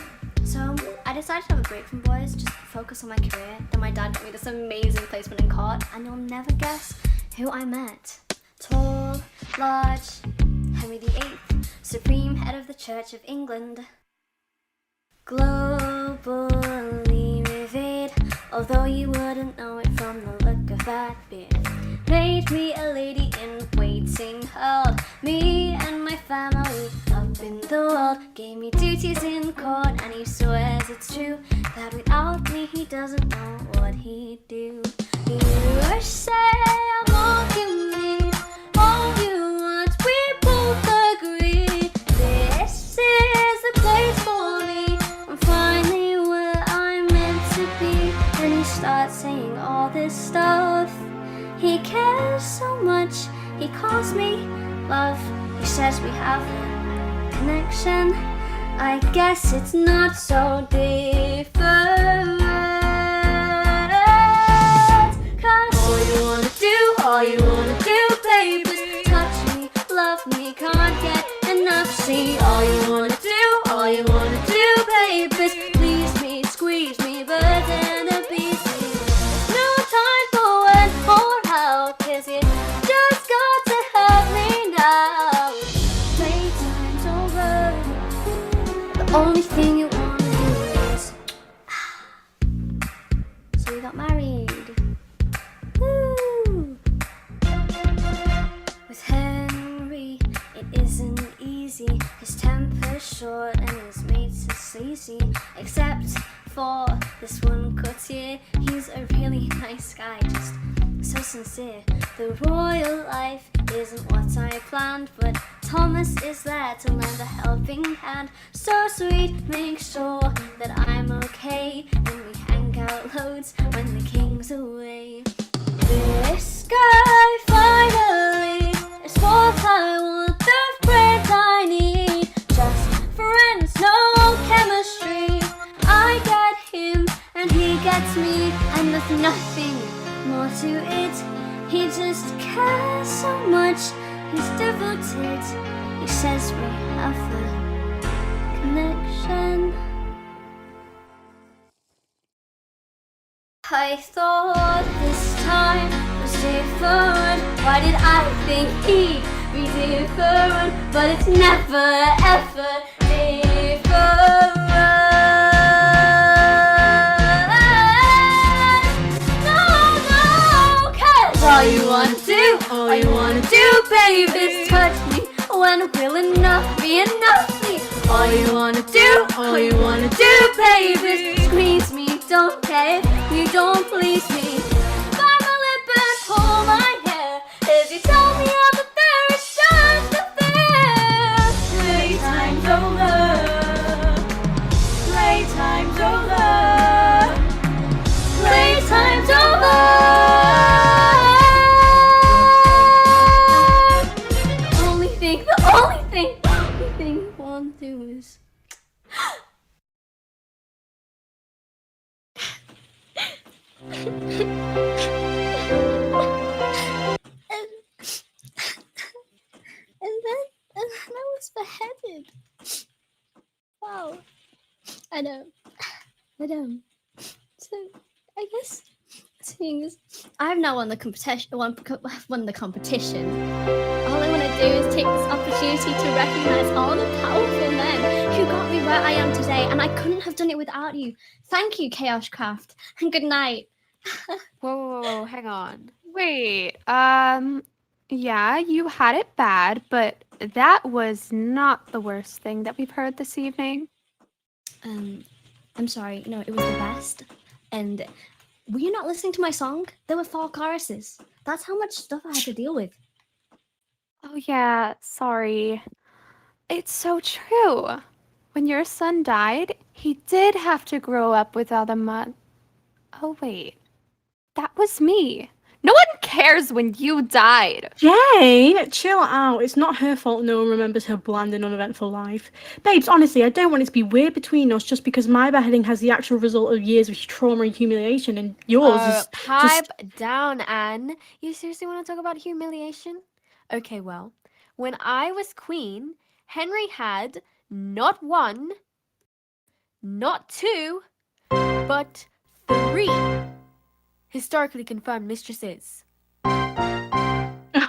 So I decided to have a break from boys, just focus on my career. Then my dad got me this amazing placement in court, and you'll never guess who I met. Tall, large, Henry VIII, supreme head of the Church of England. Globally revered, although you wouldn't know it from the look of that beard. Made me a lady in waiting, held me and my family up in the world. Gave me duties in court, and he swears it's true that without me he doesn't know what he'd do. You say I'm all you need, all you want, we both agree. This is the place for me, I'm finally where I'm meant to be. Then he starts saying all this stuff. He cares so much, he calls me love. He says we have a connection. I guess it's not so different. 'Cause all you wanna do, baby, is touch me, love me, can't get enough. See, all you wanna do, baby, is please me, squeeze me, but then abuse me. No time for when or how, 'cause you just got to help me now. Playtime's over, the only thing you wanna do is... So we got married. Woo! With Henry, it isn't easy. His temper's short and his mates are sleazy. Except for this one courtier, he's a really nice guy, just so sincere. The royal life isn't what I planned, but Thomas is there to lend a helping hand. So sweet, make sure that I'm okay, and we hang out loads when the king's away. This guy finally is what I want, the friend I need. Just friends, no chemistry. I get him and he gets me, and there's nothing more to it. He just cares so much, he's devoted. He says we have a connection. I thought this time was different. Why did I think he'd be different? But it's never ever different. No, 'cause all you wanna do, babe, is touch me. When will enough be enough? All you wanna do, babe, is squeeze me. Don't care if you don't please me. Bite my lip and pull my hair as you tell me all that there is just a fair. Playtime's over. Playtime's over. Playtime's over. The only thing you want to do is and then I was beheaded. Wow. I know. So I guess seeing as I've now won the competition. All I want to do is take this opportunity to recognize all the powerful men who got me where I am today, and I couldn't have done it without you. Thank you, Kaoshkraft, and good night. Whoa, hang on. Wait, yeah, you had it bad, but that was not the worst thing that we've heard this evening. I'm sorry, no, it was the best. And were you not listening to my song? There were 4 choruses. That's how much stuff I had to deal with. Oh yeah, sorry. It's so true. When your son died, he did have to grow up with all the mud. Oh wait, that was me. No one cares when you died. Jay, chill out. It's not her fault no one remembers her bland and uneventful life. Babes, honestly, I don't want it to be weird between us just because my beheading has the actual result of years of trauma and humiliation, and yours is Pipe down, Anne. You seriously want to talk about humiliation? Okay, well, when I was queen, Henry had not 1, not 2, but 3 historically confirmed mistresses.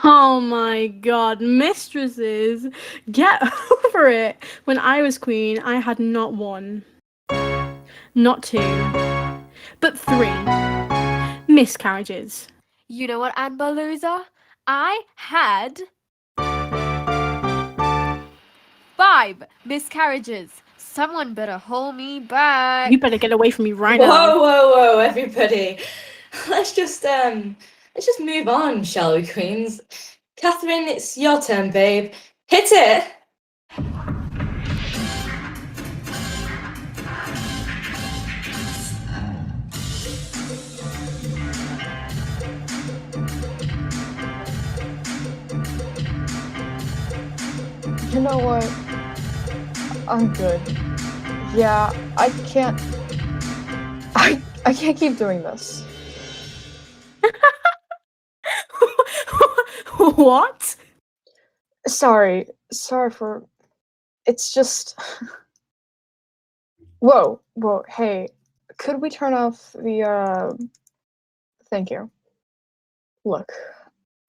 Oh my god, mistresses, get over it. When I was queen, I had not 1, not 2, but 3 miscarriages. You know what, Anne Baluza? I had 5 miscarriages. Someone better hold me back. You better get away from me right Whoa, now. whoa, everybody. Let's just move on, shall we, queens? Catherine, it's your turn, babe. Hit it! You know what? I'm good. Yeah, I can't keep doing this. What? Sorry for... It's just... Whoa, hey, could we turn off the, Thank you. Look,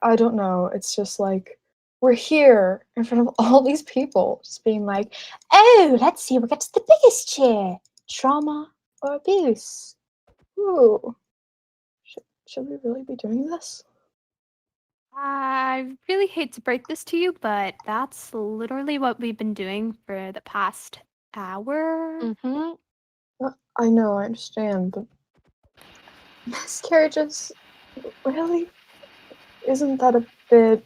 I don't know, it's just like, we're here in front of all these people, just being like, oh, let's see who gets the biggest chair. Trauma or abuse? Ooh. Should we really be doing this? I really hate to break this to you, but that's literally what we've been doing for the past hour. Mm-hmm. I know, I understand, but miscarriages, really? Isn't that a bit...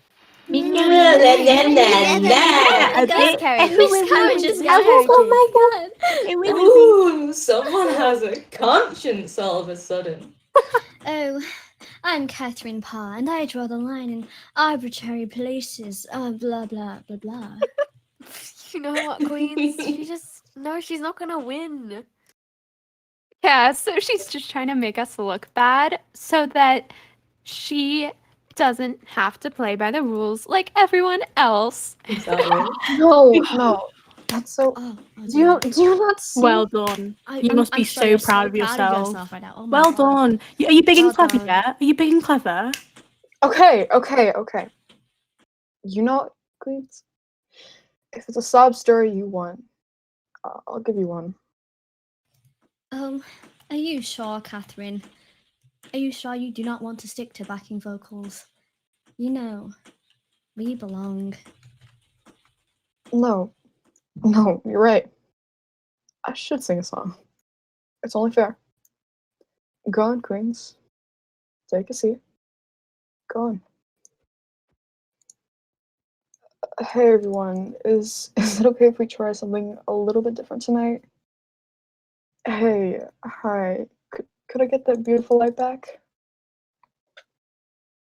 Ooh, someone has a conscience all of a sudden. Oh, I'm Catherine Parr, and I draw the line in arbitrary places. Blah, blah, blah, blah. You know what, Queens? She's not gonna win. Yeah, so she's just trying to make us look bad so that she doesn't have to play by the rules like everyone else. Exactly. No. That's so. Oh, Do you not see? Well done. You must be sure so you're proud so of yourself. right now. Oh my Well God. done. Are you big Well and clever done. yet? Are you big and clever? Okay. You know, Queens. If it's a sob story you want, I'll give you one. Are you sure, Catherine? Are you sure you do not want to stick to backing vocals? You know, we belong. No, you're right. I should sing a song. It's only fair. Go on, Queens. Take a seat. Go on. Hey everyone, is it okay if we try something a little bit different tonight? Hey, hi. Could I get that beautiful light back?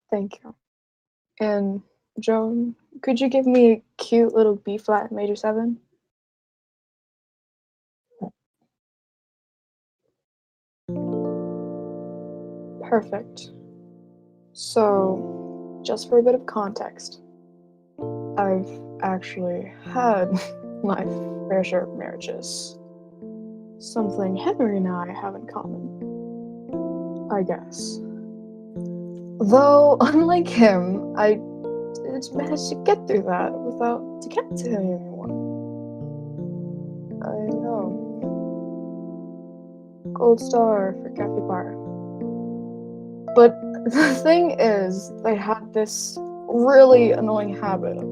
Thank you. And Joan, could you give me a cute little B flat major 7? Perfect. So, just for a bit of context, I've actually had my fair share of marriages. Something Henry and I have in common, I guess. Though, unlike him, I did manage to get through that without decapitating anyone. I know. Gold star for capybara. But the thing is, they had this really annoying habit of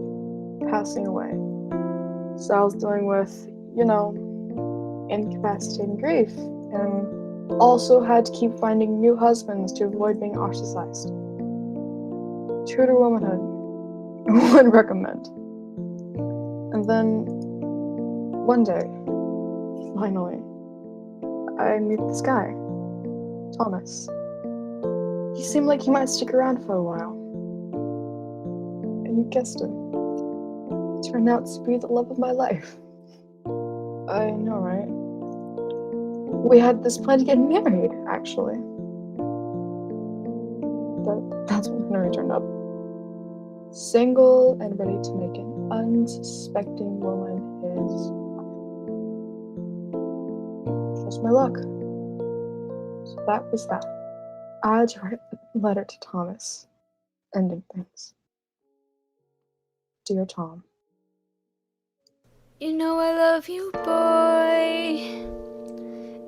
passing away. So I was dealing with, incapacitating grief, and also had to keep finding new husbands to avoid being ostracized. True to womanhood, would recommend. And then, one day, finally, I meet this guy, Thomas. He seemed like he might stick around for a while. And you guessed it. He turned out to be the love of my life. I know, right? We had this plan to get married, actually. But that's when Henry turned up. Single and ready to make an unsuspecting woman his wife. Just my luck. So that was that. I had to write a letter to Thomas, ending things. Dear Tom. You know I love you, boy,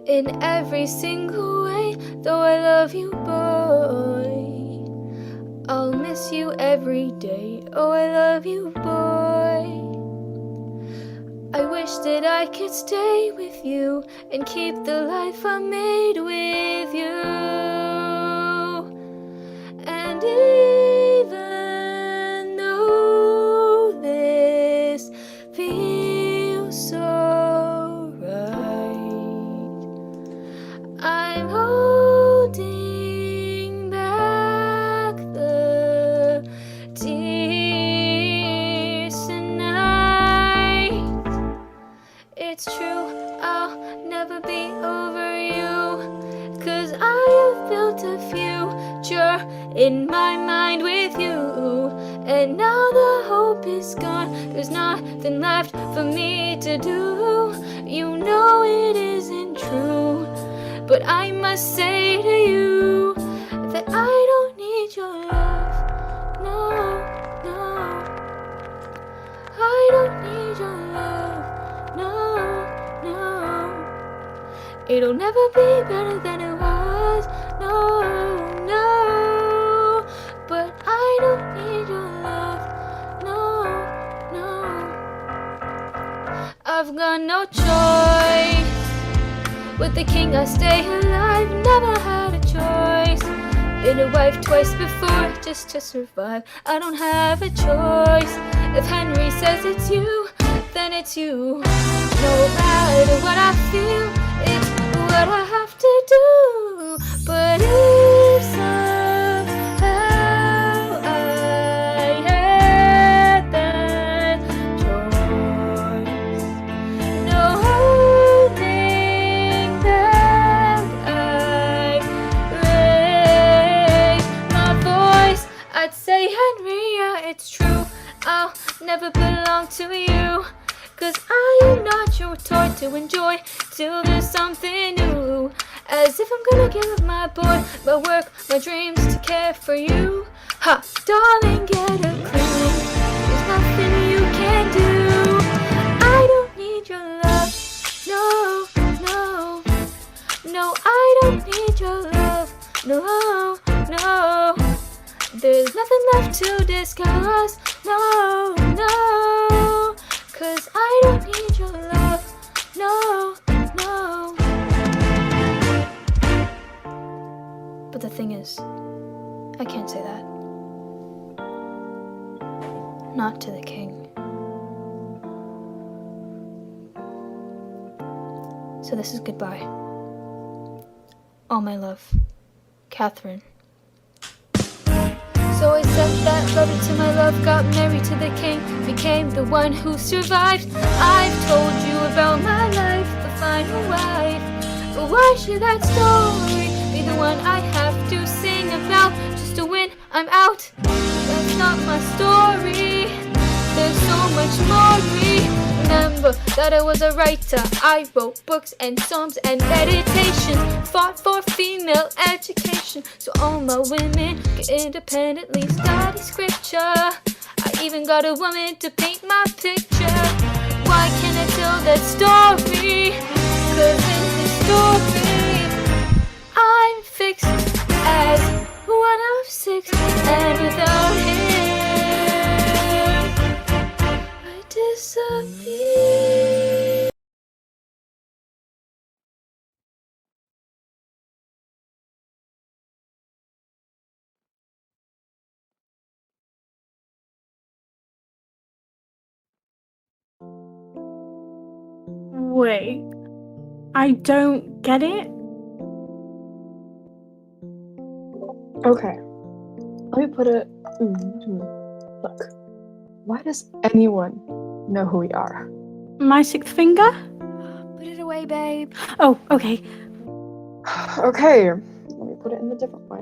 in every single way. Though I love you, boy, I'll miss you every day. Oh, I love you, boy. I wish that I could stay with you and keep the life I made with you. And even though this feels so right, I'm holding back the tears tonight. It's true, I'll never be over you, 'cause I have built a future in my mind with you. And now the hope is gone, there's nothing left for me to do. You know it isn't true, but I must say to you that I don't need your love. No, no, I don't need your love. No, no, it'll never be better than it was. No, no, but I don't need your love. No, no, I've got no choice. With the king I stay alive, never had a choice. Been a wife twice before just to survive. I don't have a choice. If Henry says it's you, then it's you. No matter what I feel, it's what I have to do. But if somehow I had that choice, no holding back, I raise my voice. I'd say, Henry, yeah, it's true, I'll never belong to you, 'Cause I am not your toy to enjoy till there's something new. As if I'm gonna give up my boy, my work, my dreams to care for you. Ha, darling, get a clue. There's nothing you can do. I don't need your love. No, no, no, I don't need your love. No, no. There's nothing left to discuss. No, no. 'Cause I don't need your love. No, no. But the thing is, I can't say that. Not to the king. So this is goodbye. All my love, Catherine. So I sent that letter to my love, got married to the king, became the one who survived. I've told you about my life, the final wife. But why should that story be the one I have to sing about? Just to win, I'm out. That's not my story. There's so much more to me. Remember that I was a writer. I wrote books and songs and meditation. Fought for female education, so all my women can independently study scripture. I even got a woman to paint my picture. Why can't I tell that story? 'Cause in the story, I'm fixed as one of six, and without him I disappear. Wait, I don't get it. Okay, let me put it. Look, why does anyone know who we are? My sixth finger? Put it away, babe. Oh, okay. Okay, let me put it in a different way.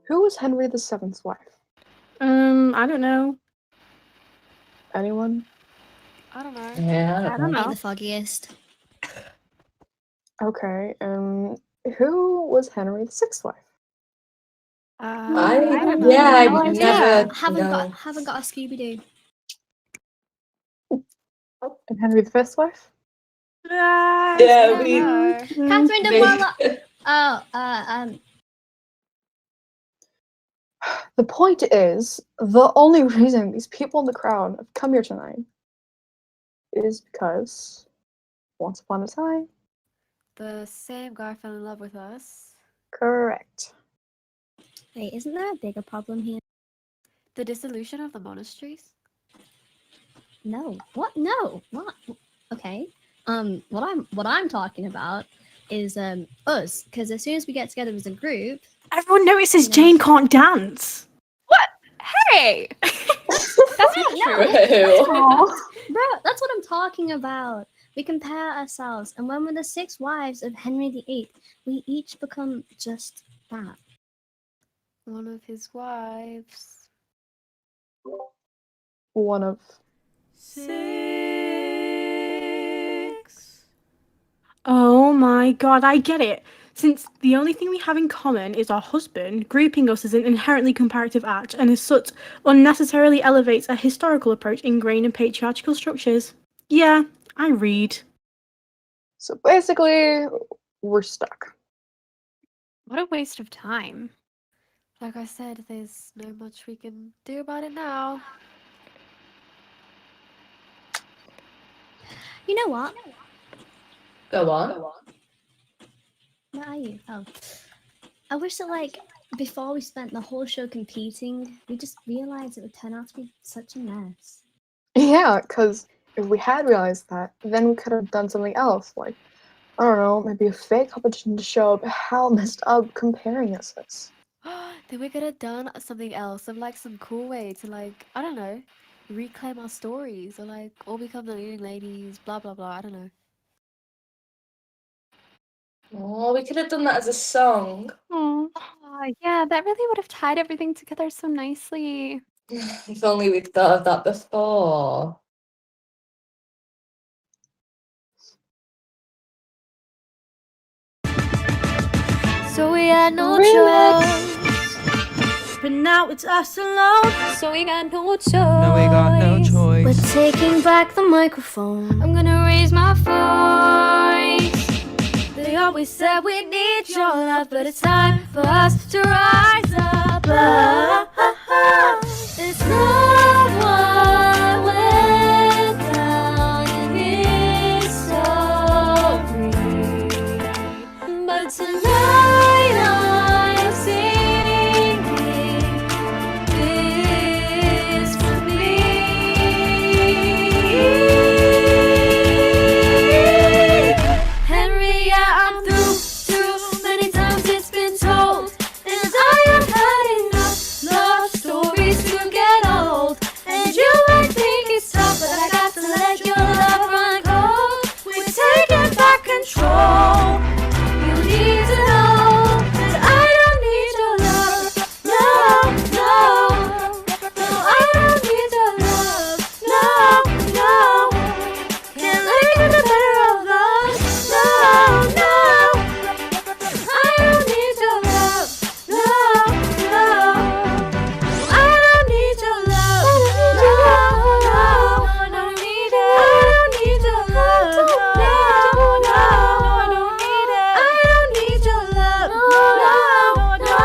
Who was Henry VII's wife? I don't know. Anyone? I don't know. Yeah, I don't know. The foggiest. Okay, who was Henry VI's wife? I don't know. yeah, No I've idea. never Haven't got a Scooby Doo. And Henry V's wife? Yeah, we Catherine de they- Bourgla. The point is, the only reason these people in the crowd have come here tonight is because once upon a time. The same guy fell in love with us. Correct. Wait, isn't there a bigger problem here? The dissolution of the monasteries? No. What? No. What? Okay. What I'm talking about is us, because as soon as we get together as a group, Everyone notices Jane can't dance. Hey! that's not no, true. bro. That's what I'm talking about. We compare ourselves, and when we're the six wives of Henry VIII, we each become just that. One of his wives. One of 6. Oh my god, I get it. Since the only thing we have in common is our husband, grouping us as an inherently comparative act, and as such, unnecessarily elevates a historical approach ingrained in patriarchal structures. Yeah, I read. So basically, we're stuck. What a waste of time. Like I said, there's no much we can do about it now. You know what? Go on. Where are you? Oh, I wish that before we spent the whole show competing, we just realized it would turn out to be such a mess. Yeah, because if we had realized that, then we could have done something else, like, I don't know, maybe a fake competition to show up how messed up comparing us is. Then we could have done something else, some cool way to I don't know, reclaim our stories or all become the leading ladies, blah blah blah. I don't know. Oh, we could have done that as a song. Oh, yeah, that really would have tied everything together so nicely. If only we'd thought of that before. had no Remix. choice. But now it's us alone. So we got no choice. No, we got no choice. We're taking back the microphone. I'm gonna raise my voice. They always said we need your love, but it's time for us to rise up. It's not what went down in history, but tonight I'm singing this for me. Henry, yeah, I'm through. Too many times it's been told, and I have had enough love stories to get old. And you might think it's tough, but I got to let your love run cold. We're taking back control. You need to know that I don't need your love. No, no, no, I don't need your love. No, no, can't let you get the better of love. No, no, I don't need your love. No, no, I don't need your love. No, no, I don't need it. I don't need your love. No, no, I don't need it. I don't need your love. No, no,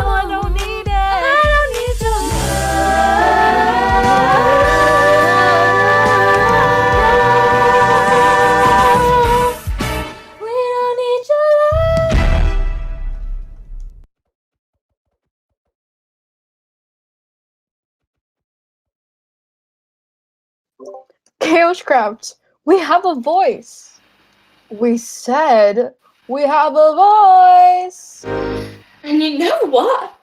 I don't need it. I don't need your love. We don't need your love. Kaoshkraft, we have a voice. We said we have a voice. And you know what?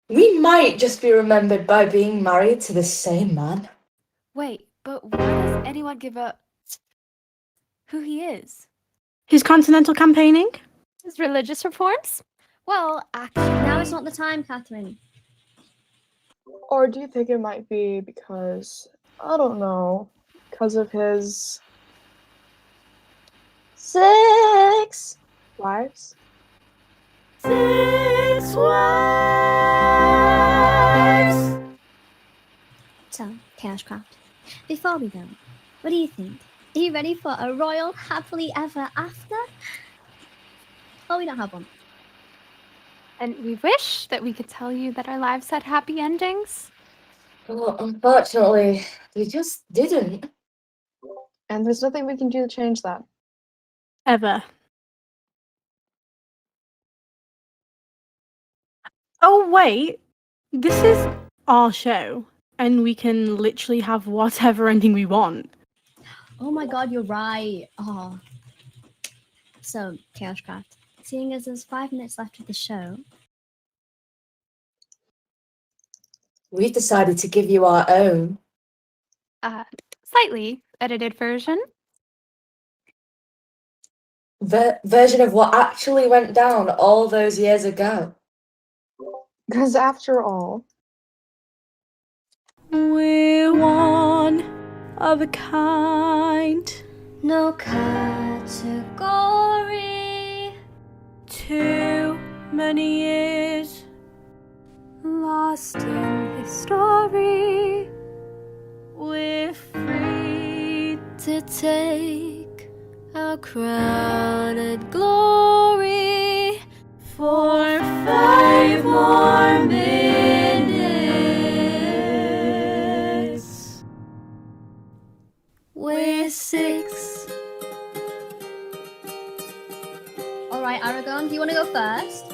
We might just be remembered by being married to the same man. Wait, but why does anyone give a who he is? His continental campaigning? His religious reforms? Well, actually, Now is not the time, Catherine. Or do you think it might be because, I don't know, because of his 6 wives? 6 wives. So, Kaoshkraft, before we go, what do you think? Are you ready for a royal happily ever after? Oh, we don't have one. And we wish that we could tell you that our lives had happy endings. Well, unfortunately, we just didn't. And there's nothing we can do to change that. Ever. Oh, wait. This is our show, and we can literally have whatever ending we want. Oh my god, you're right. Oh. So, Kaoshkraft, seeing as there's 5 minutes left of the show, We've decided to give you our own Slightly edited version. version of what actually went down all those years ago. Because after all, We're one of a kind. No category. Too many years. Lost in history. We're free. To take our crowned glory For 5 more minutes. We're 6. alright, Aragon, do you want to go first?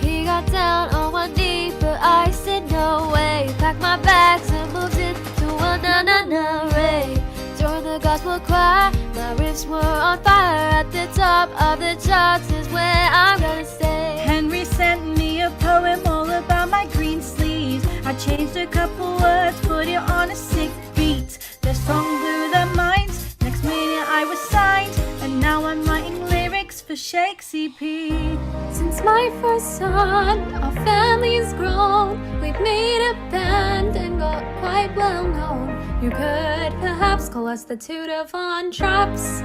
He got down on one knee, but I said no way. Packed my bags and moved into a na-na-na ray. During the gospel choir, my riffs were on fire. At the top of the charts is where I'm gonna stay. Henry sent me a poem all about my green sleeves. I changed a couple words, put it on a sick beat. The song blew their minds. Next minute I was signed, and now I'm writing lyrics for Shakespeare. Since my first son. Our family's grown. We've made a band and got quite well known. You could perhaps call us the Tudor Von Traps.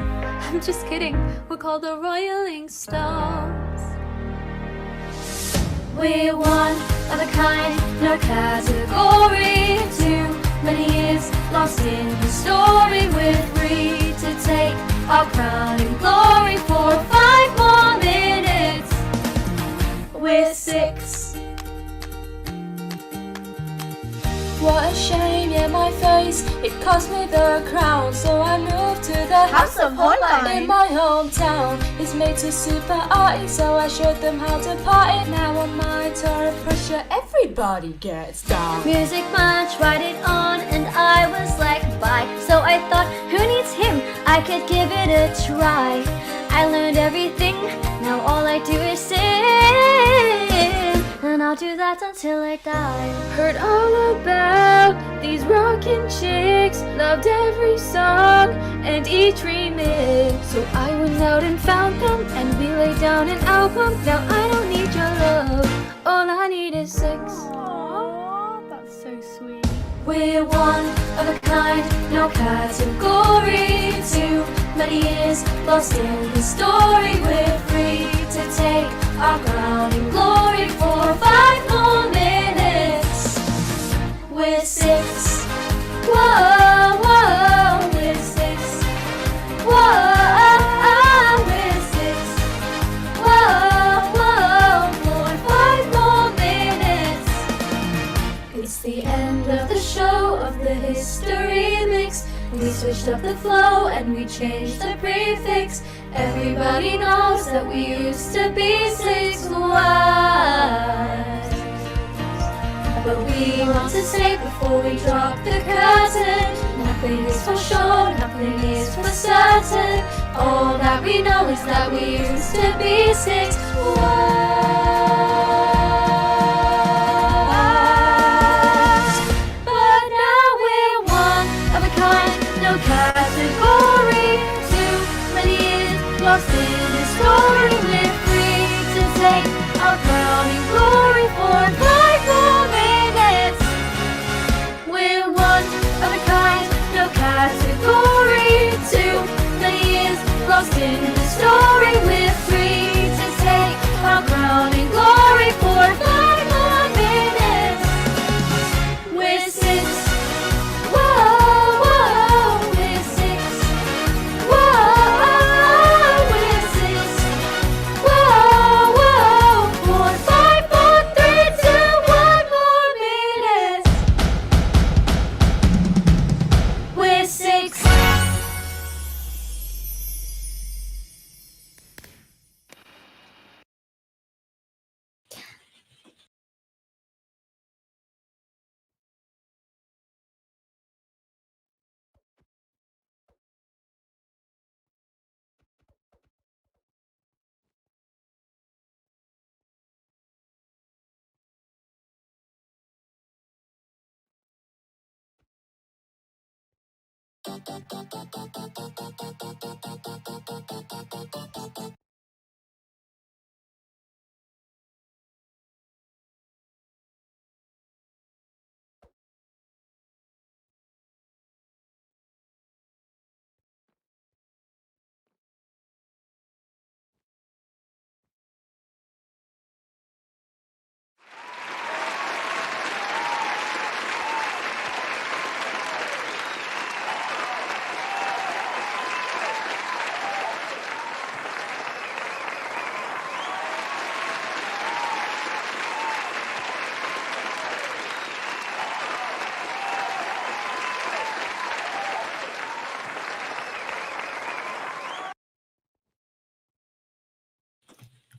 I'm just kidding, we're called the Royaling Stones. We're one of a kind, no category. Too many years lost in history. We're free to take our crown and glory for 5 more minutes. We're 6. What a shame, yeah, my face, it cost me the crown. So I moved to the House of Holbein in my hometown. It's made to super artists, so I showed them how to party. Now on my tour of pressure, everybody gets down. Music match, write it on, and I was like, bye. So I thought, who needs him? I could give it a try. I learned everything, now all I do is sing. And I'll do that until I die. Heard all about these rockin' chicks, loved every song and each remix. So I went out and found them, and we laid down an album. Now I don't need your love, all I need is 6. Aww, that's so sweet. We're one of a kind, no category. Too many years lost in the story. We're free to take our crown and glory for 5 more minutes. We're 6. Whoa, whoa, we're 6. Whoa, we're 6. Whoa, whoa, for 5 more minutes. It's the end of the show of the history mix. We switched up the flow and we changed the prefix. Everybody knows that we used to be 6 wives. But we want to say before we drop the curtain, nothing is for sure, nothing is for certain. All that we know is that we used to be 6 wives. But now we're one of a kind, no category. Too many years lost in the story. We're free to take our crown and glory for 5 more minutes. We're one of a kind, no category. Too many years lost in the story. We're free to take our crown and glory for 5 more minutes. We're 6. Whoa, whoa, we're 6. Whoa, we're 6. Whoa, whoa, for 5 more, 3, 2, 1 more minutes. We're 6.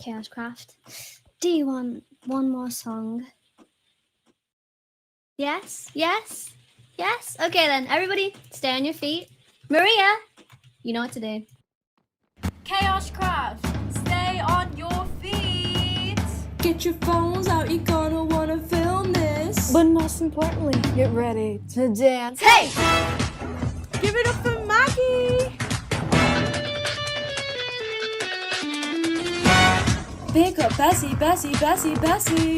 Kaoshkraft, do you want one more song? Yes? Yes? Yes? Okay then, everybody, stay on your feet. Maria, you know what to do. Kaoshkraft, stay on your feet. Get your phones out, you're gonna wanna film this. But most importantly, get ready to dance. Hey! Give it up for Maggie! Pick up Bessie, Bessie, Bessie, Bessie.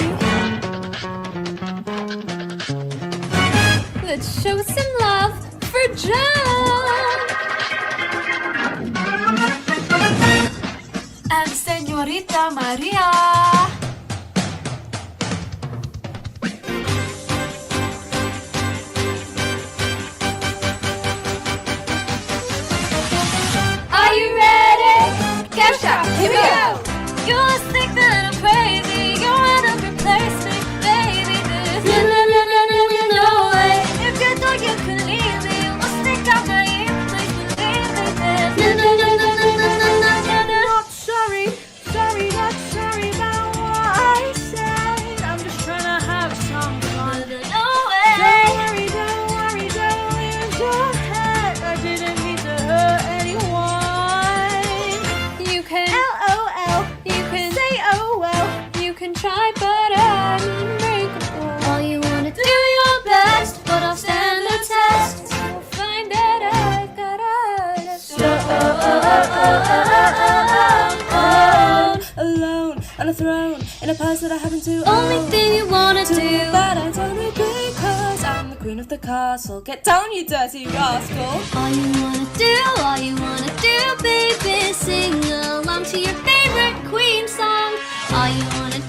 Let's show some love for John. And Señorita Maria. Are you ready? Kaoshkraft, here we go. You think that I'm crazy. You wanna replace me, baby. There's no way. If you thought you could leave me, you must think I'm naive. Please believe me. There's not sorry, sorry, not sorry about what I said. I'm just trying to have some fun. No way. Don't worry, don't worry, don't lose your head. I didn't mean to hurt anyone. You can LOL. You can Say oh well. You can try, but I'm unbreakable. All you wanna do your best, but I'll stand the test. You'll find that I've got Alone on a throne in a past that I happen to Only own. thing you wanna Too do. bad I told me because I'm the queen of the castle. Get down, you dirty rascal. All you wanna do, baby, sing along to your favorite Queen song. All you wanna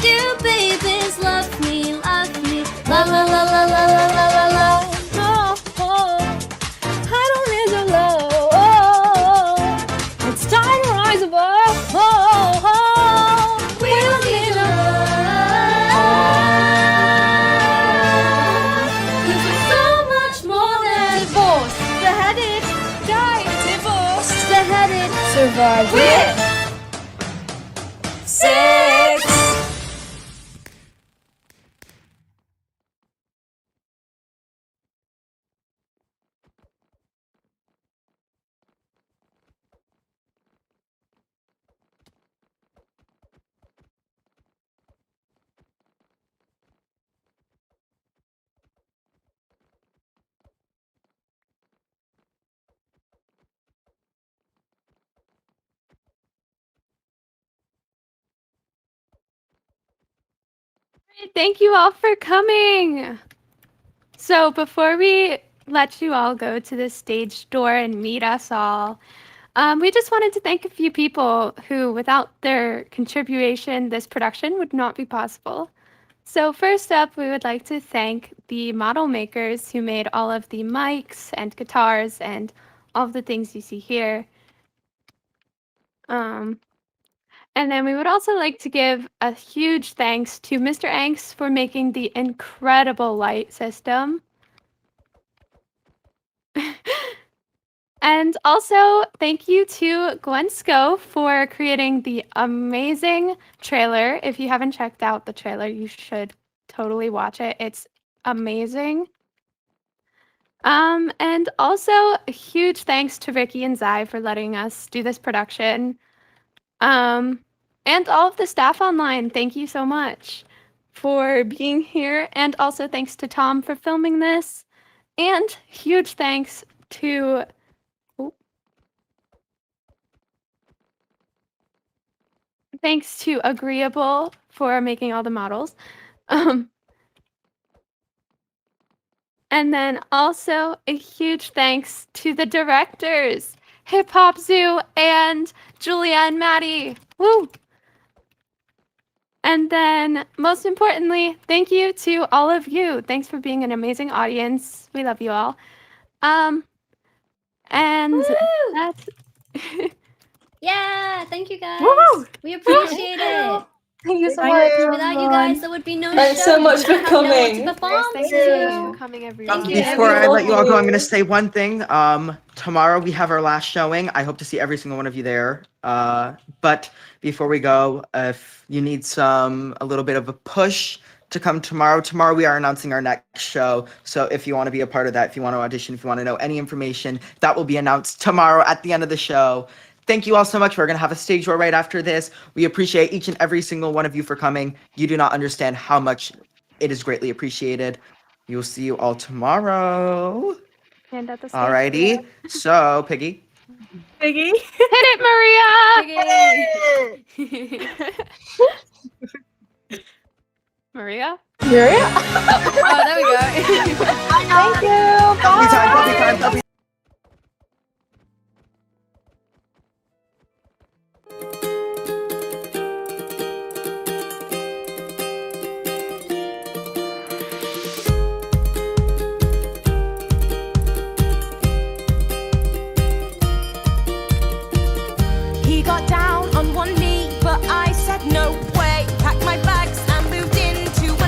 do, baby, is love me, la la la la la la la la la. Oh, I don't need your love. Oh, it's time to rise above. We don't need your love. 'Cause we're so much more than Divorce, beheaded, died, divorced, beheaded, survived. with 6. Thank you all for coming. So before we let you all go to the stage door and meet us all, we just wanted to thank a few people who, without their contribution, this production would not be possible. So first up, we would like to thank the model makers who made all of the mics and guitars and all of the things you see here. And then we would also like to give a huge thanks to Mr. Anks for making the incredible light system. And also, thank you to Gwen Sco for creating the amazing trailer. If you haven't checked out the trailer, you should totally watch it. It's amazing. And also, a huge thanks to Ricky and Zai for letting us do this production. And all of the staff online, thank you so much for being here. And also thanks to Tom for filming this. And huge thanks to Agreeable for making all the models. And then also a huge thanks to the directors, Hip Hop Zoo and Julia and Maddie. Woo! And then most importantly, thank you to all of you. Thanks for being an amazing audience. We love you all. And Woo! that's Yeah, thank you guys. Woo! We appreciate it. Thank you so Thank much. you. Without you guys, there would be no Thanks show. so much for We wouldn't have no one coming. to perform thank to. you so much for coming, everyone. Thank you, Before I let you all go, I'm everyone. going to say one thing. Tomorrow we have our last showing. I hope to see every single one of you there. But before we go, if you need a little bit of a push to come tomorrow we are announcing our next show. So if you want to be a part of that, if you want to audition, if you want to know any information, that will be announced tomorrow at the end of the show. Thank you all so much. We're going to have a stage tour right after this. We appreciate each and every single one of you for coming. You do not understand how much it is greatly appreciated. We will see you all tomorrow. And at the stage Alrighty. So, Piggy. Biggie. Hit it, Maria! Maria? Maria? Oh, there we go. Thank you. Puppy time, puppy time, puppy. He got down on one knee, but I said no way. Packed my bags and moved into a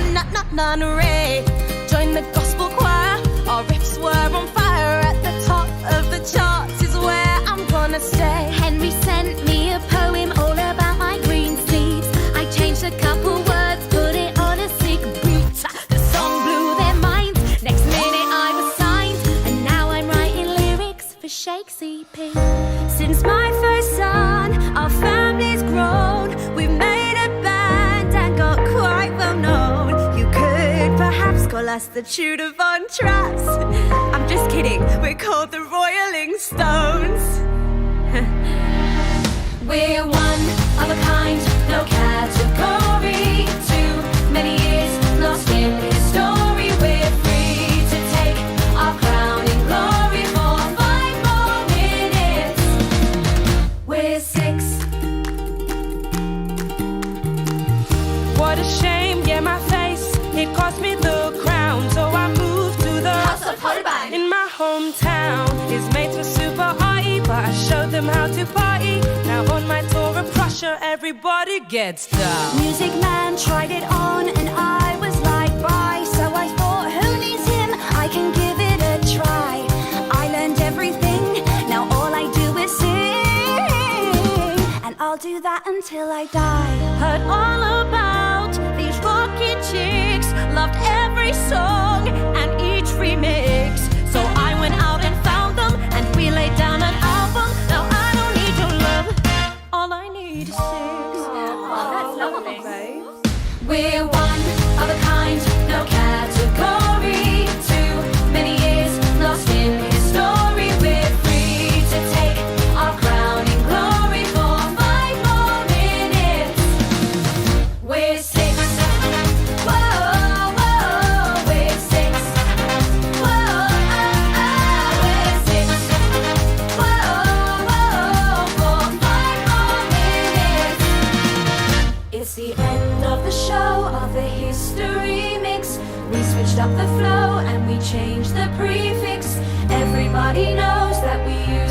nunnery. Joined the gospel choir, our riffs were on fire. At the top of the charts is where I'm gonna stay. Henry sent me a poem all about my green sleeves. I changed a couple words, put it on a sick beat. The song blew their minds. Next minute I was signed, and now I'm writing lyrics for Shake's EP. Since my first son, our family's grown. We've made a band and got quite well known. You could perhaps call us the Tudor Von Trapps. I'm just kidding, we're called the Royaling Stones. We're one of a kind, no category. Too many years lost in his story. We're free to take our crowning glory for 5 more minutes. We're 6. What a shame, yeah, my face, it cost me the crown. So I moved to the House of Holbein. in my hometown. His mates were super arty, but I showed them how to party. Now on my tour of Prussia, everybody gets down. Music Man tried it on and I was like, bye. So I thought, who needs him? I can give it a try. I learned everything, now all I do is sing. And I'll do that until I die. Heard all about these rocky chicks, loved every song and each remix. So I went out and found them, and we laid down an album. Now I don't need your love, all I need is 6. That's lovely. We're one of a kind, no category. Too many years lost in his story. We're free to take our crowning glory for 5 more minutes. We're 6. Whoa, whoa, we're 6. Whoa, we're 6. Whoa, whoa, for 5 more minutes. It's the end of the show, of the history mix. We switched up the flow and we changed the prefix. Everybody knows that we use